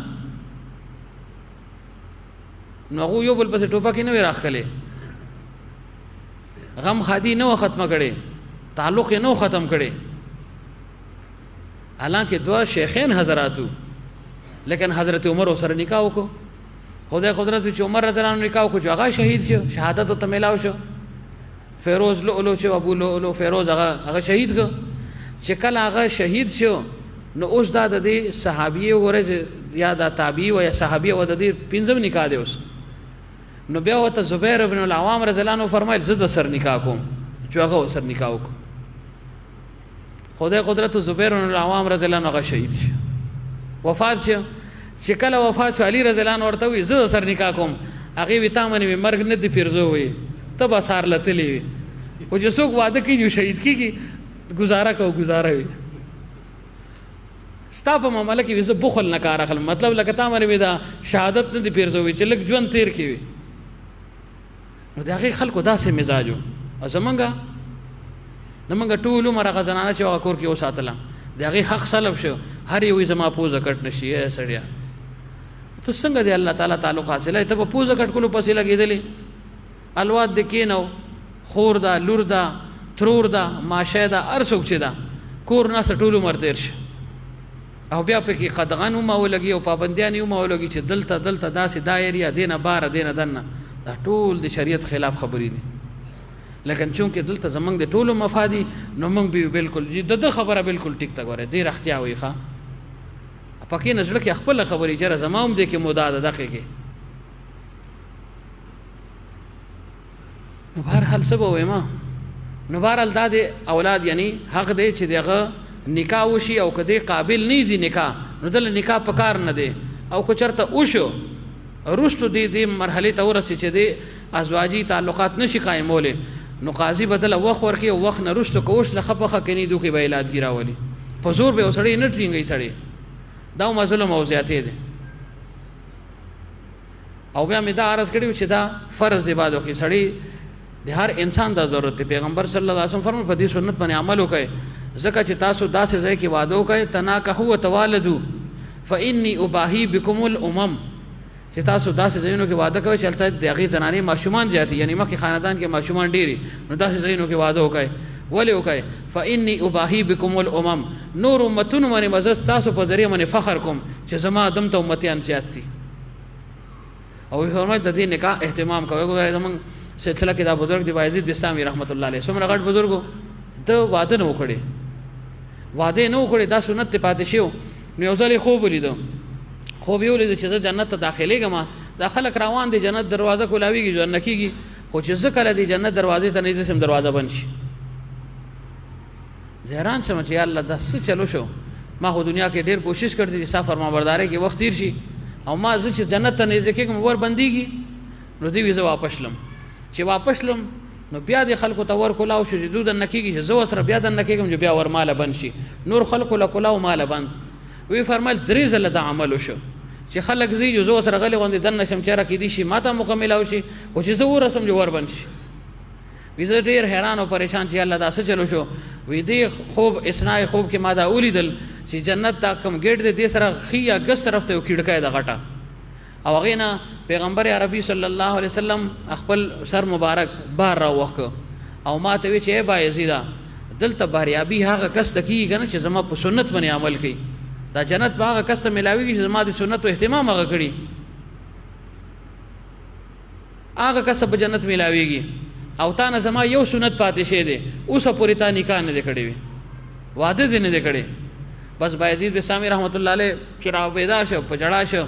نو هغه یو بل پسې ټوپک نه راخلې غم خادي نه ختمه کړي تعلق نه ختم کړي حالانکه دوا شیخین حضراتو لیکن حضرت عمر سره نکاح وکړو خدای قدرت چې عمر رضی الله عنه نکاح وکړو هغه شهید شو شهادت ته ملاو شو فیروز لؤلؤ چې ابو لؤلؤ فیروز هغه شهید کو چې کله هغه شهید شو نو اوس دا د دې صحابي وګوره یا دا تابعی و یا صحابي و د دې پنځم نکاح دی اوس نو بیا وته زبیر ابن العوام رضی الله عنه فرمایل زه د سر نکاح کوم چې هغه سر نکاح وکړو خدای قدرت زبیر بن العوام رضی الله عنه شهید شو وفات شو چې کله وفات شو علی رضی الله عنه ورته وی زه سر نکاح کوم هغه وی تامنه مرګ نه دی پیرزو وی تبا سار لتلی وی او چې څوک واده کوي شهید کیږي گزاره کو گزاره وی ستا په معاملې کې وزه بخل نه کار اخلم مطلب لکه تامنه وی دا شهادت نه دی پیرزو وی چې لک ژوند تیر کی وی نو دغه خلکو داسې مزاجو زمونږه ټول عمر هغه زنانه چې هغه کور کې وساتله د هغې حق سلب شو هر یو زما پوزه کټ نشي سړیا ته څنګه دی الله تعالی تعلق حاصله ته په پوزه کټ کولو پسې لګېدلې الواد د کینو خور دا لور دا ترور دا ماشه دا هر څوک چې دا کور نه ټول عمر تیر شي او بیا پکې قدغن هم ولګي او پابندیان هم ولګي چې دلته داسې دایره دینه بار دینه دنه دا ټول د شریعت خلاف خبرې دي لیکن چونکه دلته زمنګ د ټولو مفادي نو موږ به بالکل د خبره بالکل ټیک تا غوړې ډیر اختیا وي ښا پکې نزل کې خپل خبرې جره زمام دې کې مداد دقه کې نو بهر حال سبا وېما نو بهر حال د اولاد یعنی حق دې چې دغه نکاح وشي او کدی قابل نه دي نکاح نو دل نکاح پکار نه دي او کو چرته وشو رستو دې مرحله ته ورسې چې دې ازواجی تعلقات نشي قائموله نو قاضي بدل وخت ورکي او وخت نه رستو کوش لخپخه کني دوی کې بیلات ګراولي په زور به وسړي نه ټینګي سړي دا مظلوم او زیاتې دي او بیا مې دا عرض کړیو چې دا فرض دی بادو کې سړي د هر انسان د ضرورت دی پیغمبر صلی الله علیه وسلم فرمایي په دې سنت باندې عمل وکړئ ځکه چې تاسو داسې ځای کې وعده وکړئ تناکحوا وتوالدوا فإني أباهي بكم الأمم چې تاسو داسې ځایونو کې وعده کوئ چې هلته د هغې زنانې ماشومان زیاتې یعنی مخکې خاندان کې ماشومان ډېرې نو داسې ځایونو کې وعده وکړئ ولې وکړئ فإني أباهي بكم الأمم نور امتونو باندې به زه ستاسو په ذریعه باندې فخر کوم چې زما دم ته امتیان زیات دي او فرمایل د دې نکاح اهتمام کوئ ګورئ زموږ سلسله کې دا بزرګ دی بایزید بستامي رحمت الله علیه څومره غټ بزرګو د واده نه وکړي دا سنت پاتې شو نو یو ځل خوب ولیدو خوب یې ولید چې زه جنت ته داخلېږم دا خلک روان دي جنت دروازه کولاویږي جنت کېږي خو چې زه کله دې جنت دروازې ته نږدې شم دروازه بند شي زه حیران شم چې یا الله دا څه چلو شو ما خو دنیا کې ډېر کوشش کړی چې ستا فرمانبردارۍ کې وخت تېر شي او ما زه چې جنت ته نږدې کېږم ور بندېږي نو دوی زه واپس شلم چې واپس شلم نو بیا د خلکو ته ور کولاو شو چې دوی دننه کېږي چې زه ورسره بیا دننه کېږم چې بیا ور ماله بند شي نور خلکو له کولاو ماله بند وی فرمایل درې ځله دا عمل وشو چې خلک زی جو زه سره غلې غوندې دننه شم چېره کېدی شي ما ته مکمل او شي خو چې زه ورسم چې ور بند شي وی زه ډېر حیران او پریشان چې الله دا څه چلو شو وی دې خوب اثناء خوب کې ما دا ولیدل چې جنت تا کم ګیټ دې سره ښي یا ګس طرف ته یو کړکۍ ده غټه او هغې نه پیغمبر عربي صلی الله علیه وسلم خپل سر مبارک بار راوښکه او ما ته وی چې ای بایزیده دلته باریابي هغه کس ته کېږي که نه چې زما په سنت باندې عمل کوي دا جنت په هغه کس ته میلاویږي چې زما د سنتو اهتمام هغه کړي هغه کس په جنت میلاویږي او تا نه زما یو سنت پاتې شوی دی اوسه پورې تا نکاح نه دی کړی وي واده دې نه دی کړی بس بایزید بستامي رحمت الله علیه چې راپیدا شو په جړا شو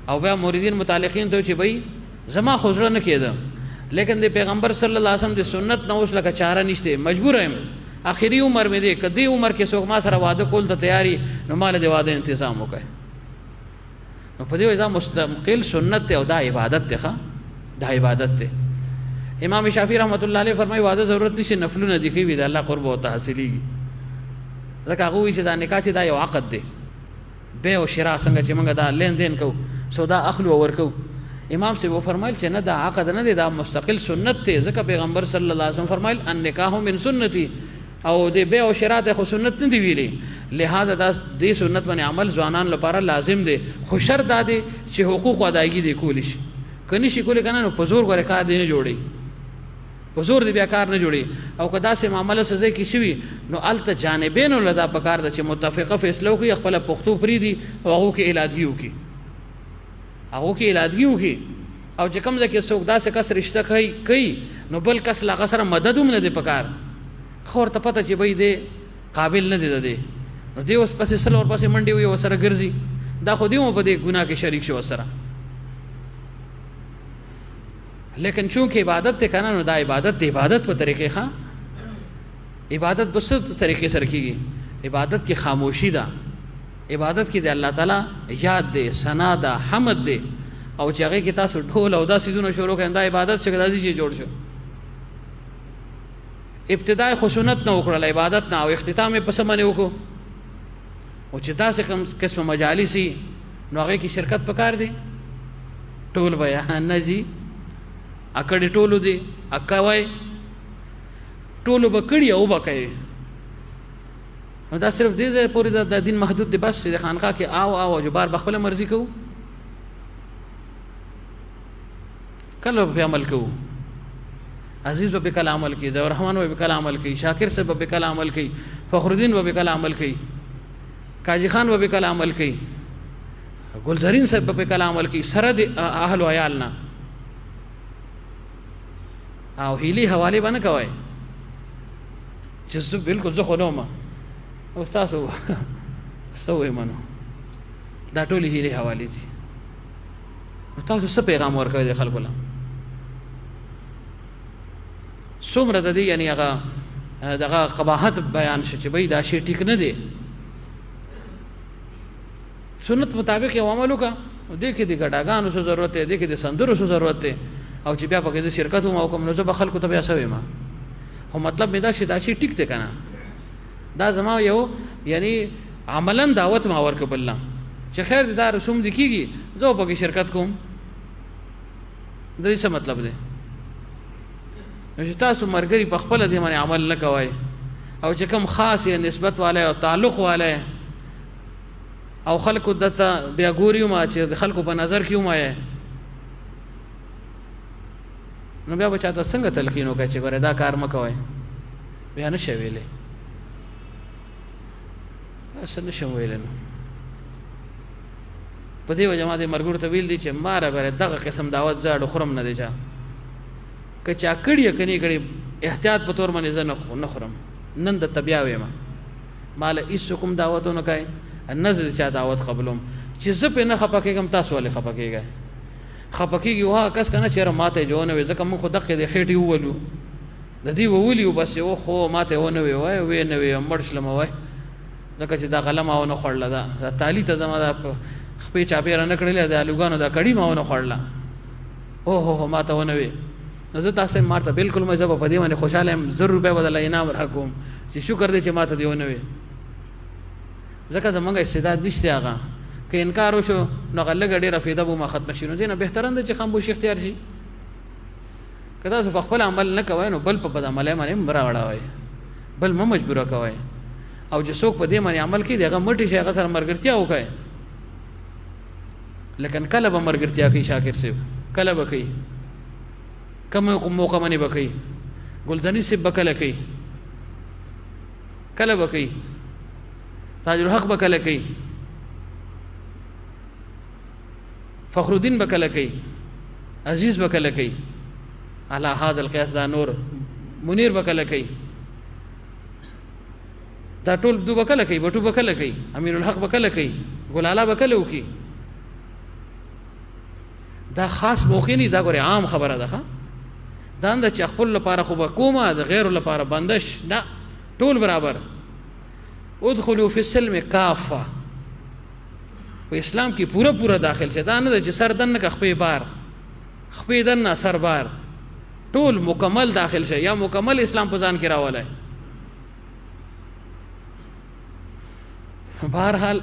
او بیا مریدین متعلقین ته چې بھائی زما خو زړه نه کېده لیکن د پیغمبر صلی الله علیه وسلم د سنت نه اوس لکه چاره نشته مجبور یم آخري عمر مې دی کدی عمر کې څوک ما سره واده کول ته تیاری نو مال د واده تنظیم وکړي نو په دې ځا مستقل سنت ته او دا عبادت ته دا عبادت ته امام شافعي رحمت الله علیه فرمایي واده ضرورت نشي نفلونه دي کوي د الله قرب او حاصلېږي ځکه هغه وایي چې دا نکاح چې دا یو عقد دی بيع او شراء څنګه چې موږ دا لین دین کو سودا اخلو او ورکو امام سے وہ فرمایل چې نه دا عقد نه دی دا مستقل سنت دی ځکه پیغمبر صلی الله علیه وسلم فرمایل ان نکاح من سنتي او د بيع او شراء ته سنت نه دی ویلي لہذا دا دې سنت باندې عمل ځوانان لپاره لازم دی خو شرط دا دی چې حقوق ادایګي دی کول شي کني شي کول کنه نو په زور غره کار دی نه جوړي په زور دی بیا کار نه جوړي او کدا سه معاملې سزا کې شوي نو الته جانبین لدا پکار د چې متفقه فیصله کوي خپل پختو پری دي او هغه کې الادګیو کې هغه کې الادګیو کې او چې کوم ځکه څوک دا سه کس رشتہ کوي نو بل کس لا سره مدد هم نه دی پکار خور ته پته چې به دې قابل نه دی ده نو دی اوس پسې سره ور پسې منډي وي وسره ګرځي دا خو دیمو په دې ګناه کې شریک شو سره لیکن چونکه عبادت ته کنه نو دا عبادت دی عبادت په طریقې ښه عبادت بس طریقې سره کیږي عبادت کې خاموشي ده عبادت کې د الله تعالی یاد دی ثنا ده حمد دی او چې هغه کې تاسو ډول او دا سيزونه شروع کړئ دا عبادت څخه داسې شي جوړ شو ابتداء خو سنت نه وکړل عبادت نه او اختتام په سمونه وکړو او چې تاسو کوم قسم مجالسي نو هغه کې شرکت پکار دي ټول بیان نه جی اکړې ټولو دي اکوي ټولو بکړی او بکای نو دا صرف دې پوری د دین محدود دی بس د خانقاه کې او جبار بخپل مرزي کو کله په عمل کو عزیز به کله عمل کوي ذو الرحمن به کله عمل کوي شاکر سے به کله عمل کوي فخر الدین به کله عمل کوي قاضی خان به کله عمل کوي گلزرین صاحب به کله عمل کوي سره د اهل او عیالنا او هیلی حواله باندې کوي چې زه بالکل زه خو نوم او تاسو سوې منو دا ټولې هیلی حواله دي تاسو څه پیغام ورکوي د خلکو له څومره د دې یعنی هغه دغه قباحت بیان شي چې بای دا شی ټیک نه دی سنت مطابق یو عمل وکړه دې کې د ګډاګانو څه ضرورت دی دې کې د سندرو څه ضرورت دی او چې بیا پکې د شرکت هم او کوم نو زه به خلکو ته بیا سوي ما خو مطلب مې دا شي ټیک دی کنه دا زما یو یعنی عملا دعوت ما ورکبل الله چې خیر دا رسوم دي کیږي زه پکې شرکت کوم د دې څه مطلب دی نو چې تاسو مرګري په خپل دې باندې عمل نه کوئ او چې کوم خاص یا نسبت والے او تعلق والے او خلکو دته بیا ګوري ما چې خلکو په نظر کې ومایه نو بیا بچا ته څنګه تلقین وکړي چې ګوره دا کار مکوئ بیا نه شي ویلې اصل نشم ویلې نو په دې وجه ما دې مرګور ته ویل دي چې ماره بره دغه قسم دعوت زاړو خرم نه دی چا که چا کړي کني کړي احتیاط په تور باندې زه نه خورم نن د تبیا وېما مال هیڅ کوم دعوتونه کوي نظر چا دعوت قبولم چې زه په نه خپکهګم تاسو ولې خپکهګای خپکهږي وها کس کنه چیرې ماته جوړونه وي ځکه موږ خو دغه د خېټي وولو د دې وولیو بس یو خو ماته ونه وي وای وې نه وي مرشلم وای ځکه چې دا غلم او نه خړل دا تالی ته زما دا خپې چا پیر نه کړل دا لوګانو دا کړي ما ونه خړل او هو ماته ونه وي نو زه تاسو مارته بالکل مې زبا په دې باندې خوشاله يم 100 روپے بدل انعام راکوم چې شکر دې چې ماته دیونه وي ځکه زمونږ استعداد نشته هغه که انکار وشو نو غلګ ډیره فایده به ما ختم شینو دي نه بهترند چې خاموشي اختیار شي کدا زه خپل عمل نه کوي نو بل په بد عمل باندې مرا وړاوي بل ما مجبور کوي او چې څوک په دې باندې عمل کوي دغه مټي شي هغه سره مرګرتیا وکړي لیکن کله به مرګرتیا کوي شاکر سے کله به کوي کوم موقع باندې به کوي ګلزنی سے بکله کوي کله به کوي تاج الحق بکله کوي فخر الدین بکله کوي عزیز بکله کوي علی هذا القياس دا نور منیر بکله کوي دا ټول دو بکله کوي بټو بکله کوي امیر الحق بکله کوي ګلالا بکله وکي دا خاص موقع نه دا ګوره عام خبره ده دا اند چې خپل لپاره خو بکومه د غیر لپاره بندش نه ټول برابر ادخلوا فی السلم کافه په اسلام کې پورا داخل شه دا نه چې سر دن نه خپې بار خپې دن نه سر بار ټول مکمل داخل شه یا مکمل اسلام په ځان کې راولای بهرحال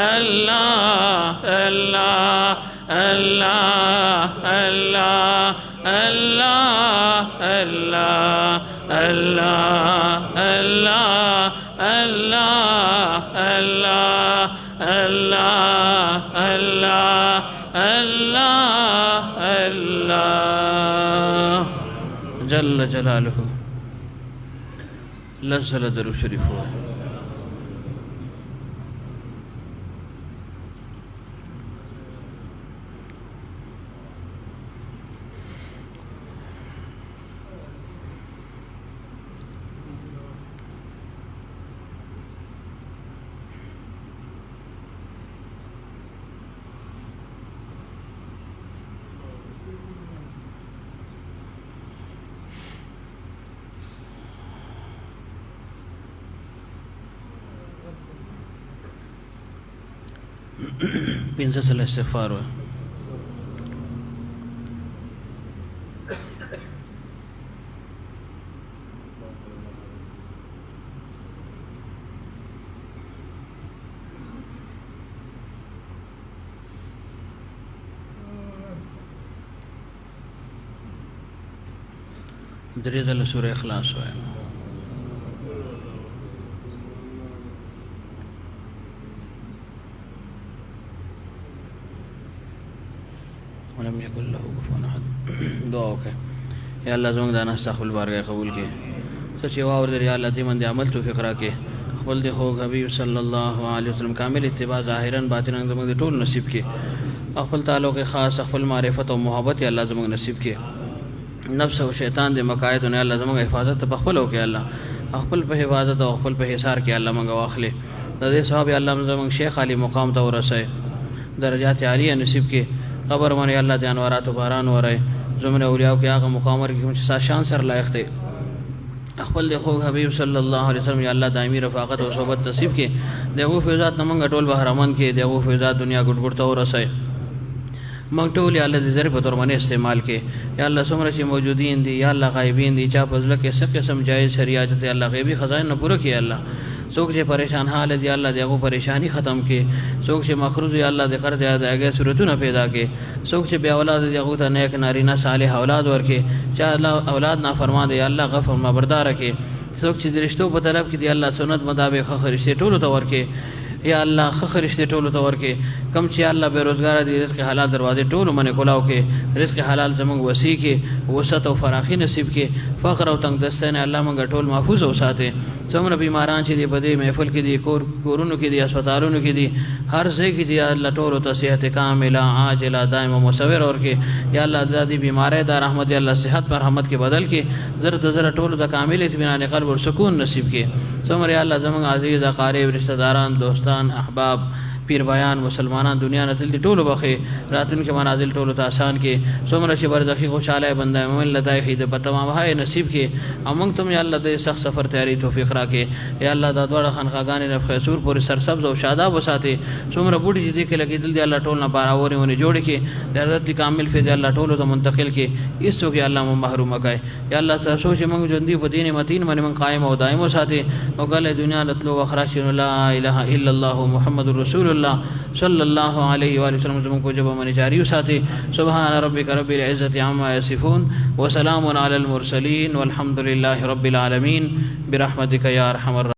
الله الله الله الله الله الله الله الله الله الله الله الله الله الله جل جلاله لزل درو شریف ہوا پنځه ځله استغفار وایه درې ځله سورة اخلاص وایه ولم يكن له كفوا احد دعا وکړه یا الله زموږ دا ناسته خپل بارګاه قبول کړي څه چې واورېدل یا الله دې باندې عمل توفیق راکړي خپل د خوږ حبیب صلی الله علیه وسلم کامل اتباع ظاهرا باطنا زموږ د ټول نصیب کړي خپل تعلق خاص خپل معرفت او محبت یا الله زموږ نصیب کړي نفس او شیطان د مقاعد نه الله زموږ حفاظت په خپل او کې الله خپل په حفاظت او خپل په حصار کې الله موږ واخلي د دې ثواب الله زموږ شیخ علی مقام ته ورسوي درجات عالیه نصیب کړي قبر باندې الله د انوارات و باران ورای زمره اولیاء کې هغه مقام ورکړي چې شان سره لایق دی خپل د خوږ حبیب صلی الله علیه وسلم یا الله دایمي رفاقت او صحبت نصیب کړي دغه فیضات نمنګ ټول بهرمان کې دغه فیضات دنیا ګډ ګډ ته ورسای موږ ټول یا الله دې ذریعہ په تور باندې استعمال کې یا الله څومره چې موجودین دي یا الله غایبین دي چا په ځل کې څه قسم جایز شریعت ته الله غیبی خزائن نه پوره کړي الله څوک چې پریشان حال دي الله دغه پریشانی ختم کړي څوک چې مخروز دي الله دې قرض یاد هغه صورتونه پیدا کړي څوک چې بیا اولاد دي هغه ته نیک نارینه صالح اولاد ورکړي چې الله اولاد نافرمان دي الله غفور مبردار کړي څوک چې د رښتو په طلب کې دي الله سنت مطابق خرشته ټول ته ورکړي یا الله خرشته ټول ته ورکړي کم چې الله بیروزګار دي رزق حلال دروازې ټول منه کولاو کې رزق حلال زموږ وسی کې وسعت او فراخي نصیب کې فقر او تنگ دستانه الله موږ ټول محفوظ او ساتي څومره بیماران چې دي په دې محفل کې دي کورونو کې دي هسپتالونو کې دي هر ځای کې دي الله ټول ته صحت کامله عاجله دائم مصور ورکړي یا الله د دې بیمارۍ د رحمت الله صحت پر رحمت کې بدل کې زر زر ټول ته کامل اطمینان قلب او سکون نصیب کې څومره الله زموږ عزیز اقارب رشتہ داران دوستان احباب پیر بیان مسلمانان دنیا نه تل ټولو بخي راتن کې منازل ټولو ته آسان کې څومره چې برزخي خوشاله بنده مومن لدای خید په تمام هاي نصیب کې امنګ تم یا الله دې سخت سفر تیاری توفیق راکې یا الله دا دوړه خانقاګانې نه خیسور پورې سرسبز او شاداب وساتي څومره بوټي چې دې کې لګیدل دی الله ټول نه باراوري ونی جوړ کې د حضرت کامل فیض الله ټولو ته منتقل کې ایستو کې الله مو محروم کای یا الله سره سوچ موږ ژوندۍ په دین متین باندې من قائم او دائم وساتي او ګل دنیا لتلو وخراش لا اله الا الله محمد رسول الله صلی الله علیه و آله وسلم زموږ په جبه باندې جاری وساتي سبحان ربک رب العزه عما یصفون وسلام علی المرسلین والحمد لله رب العالمین برحمتک یا ارحم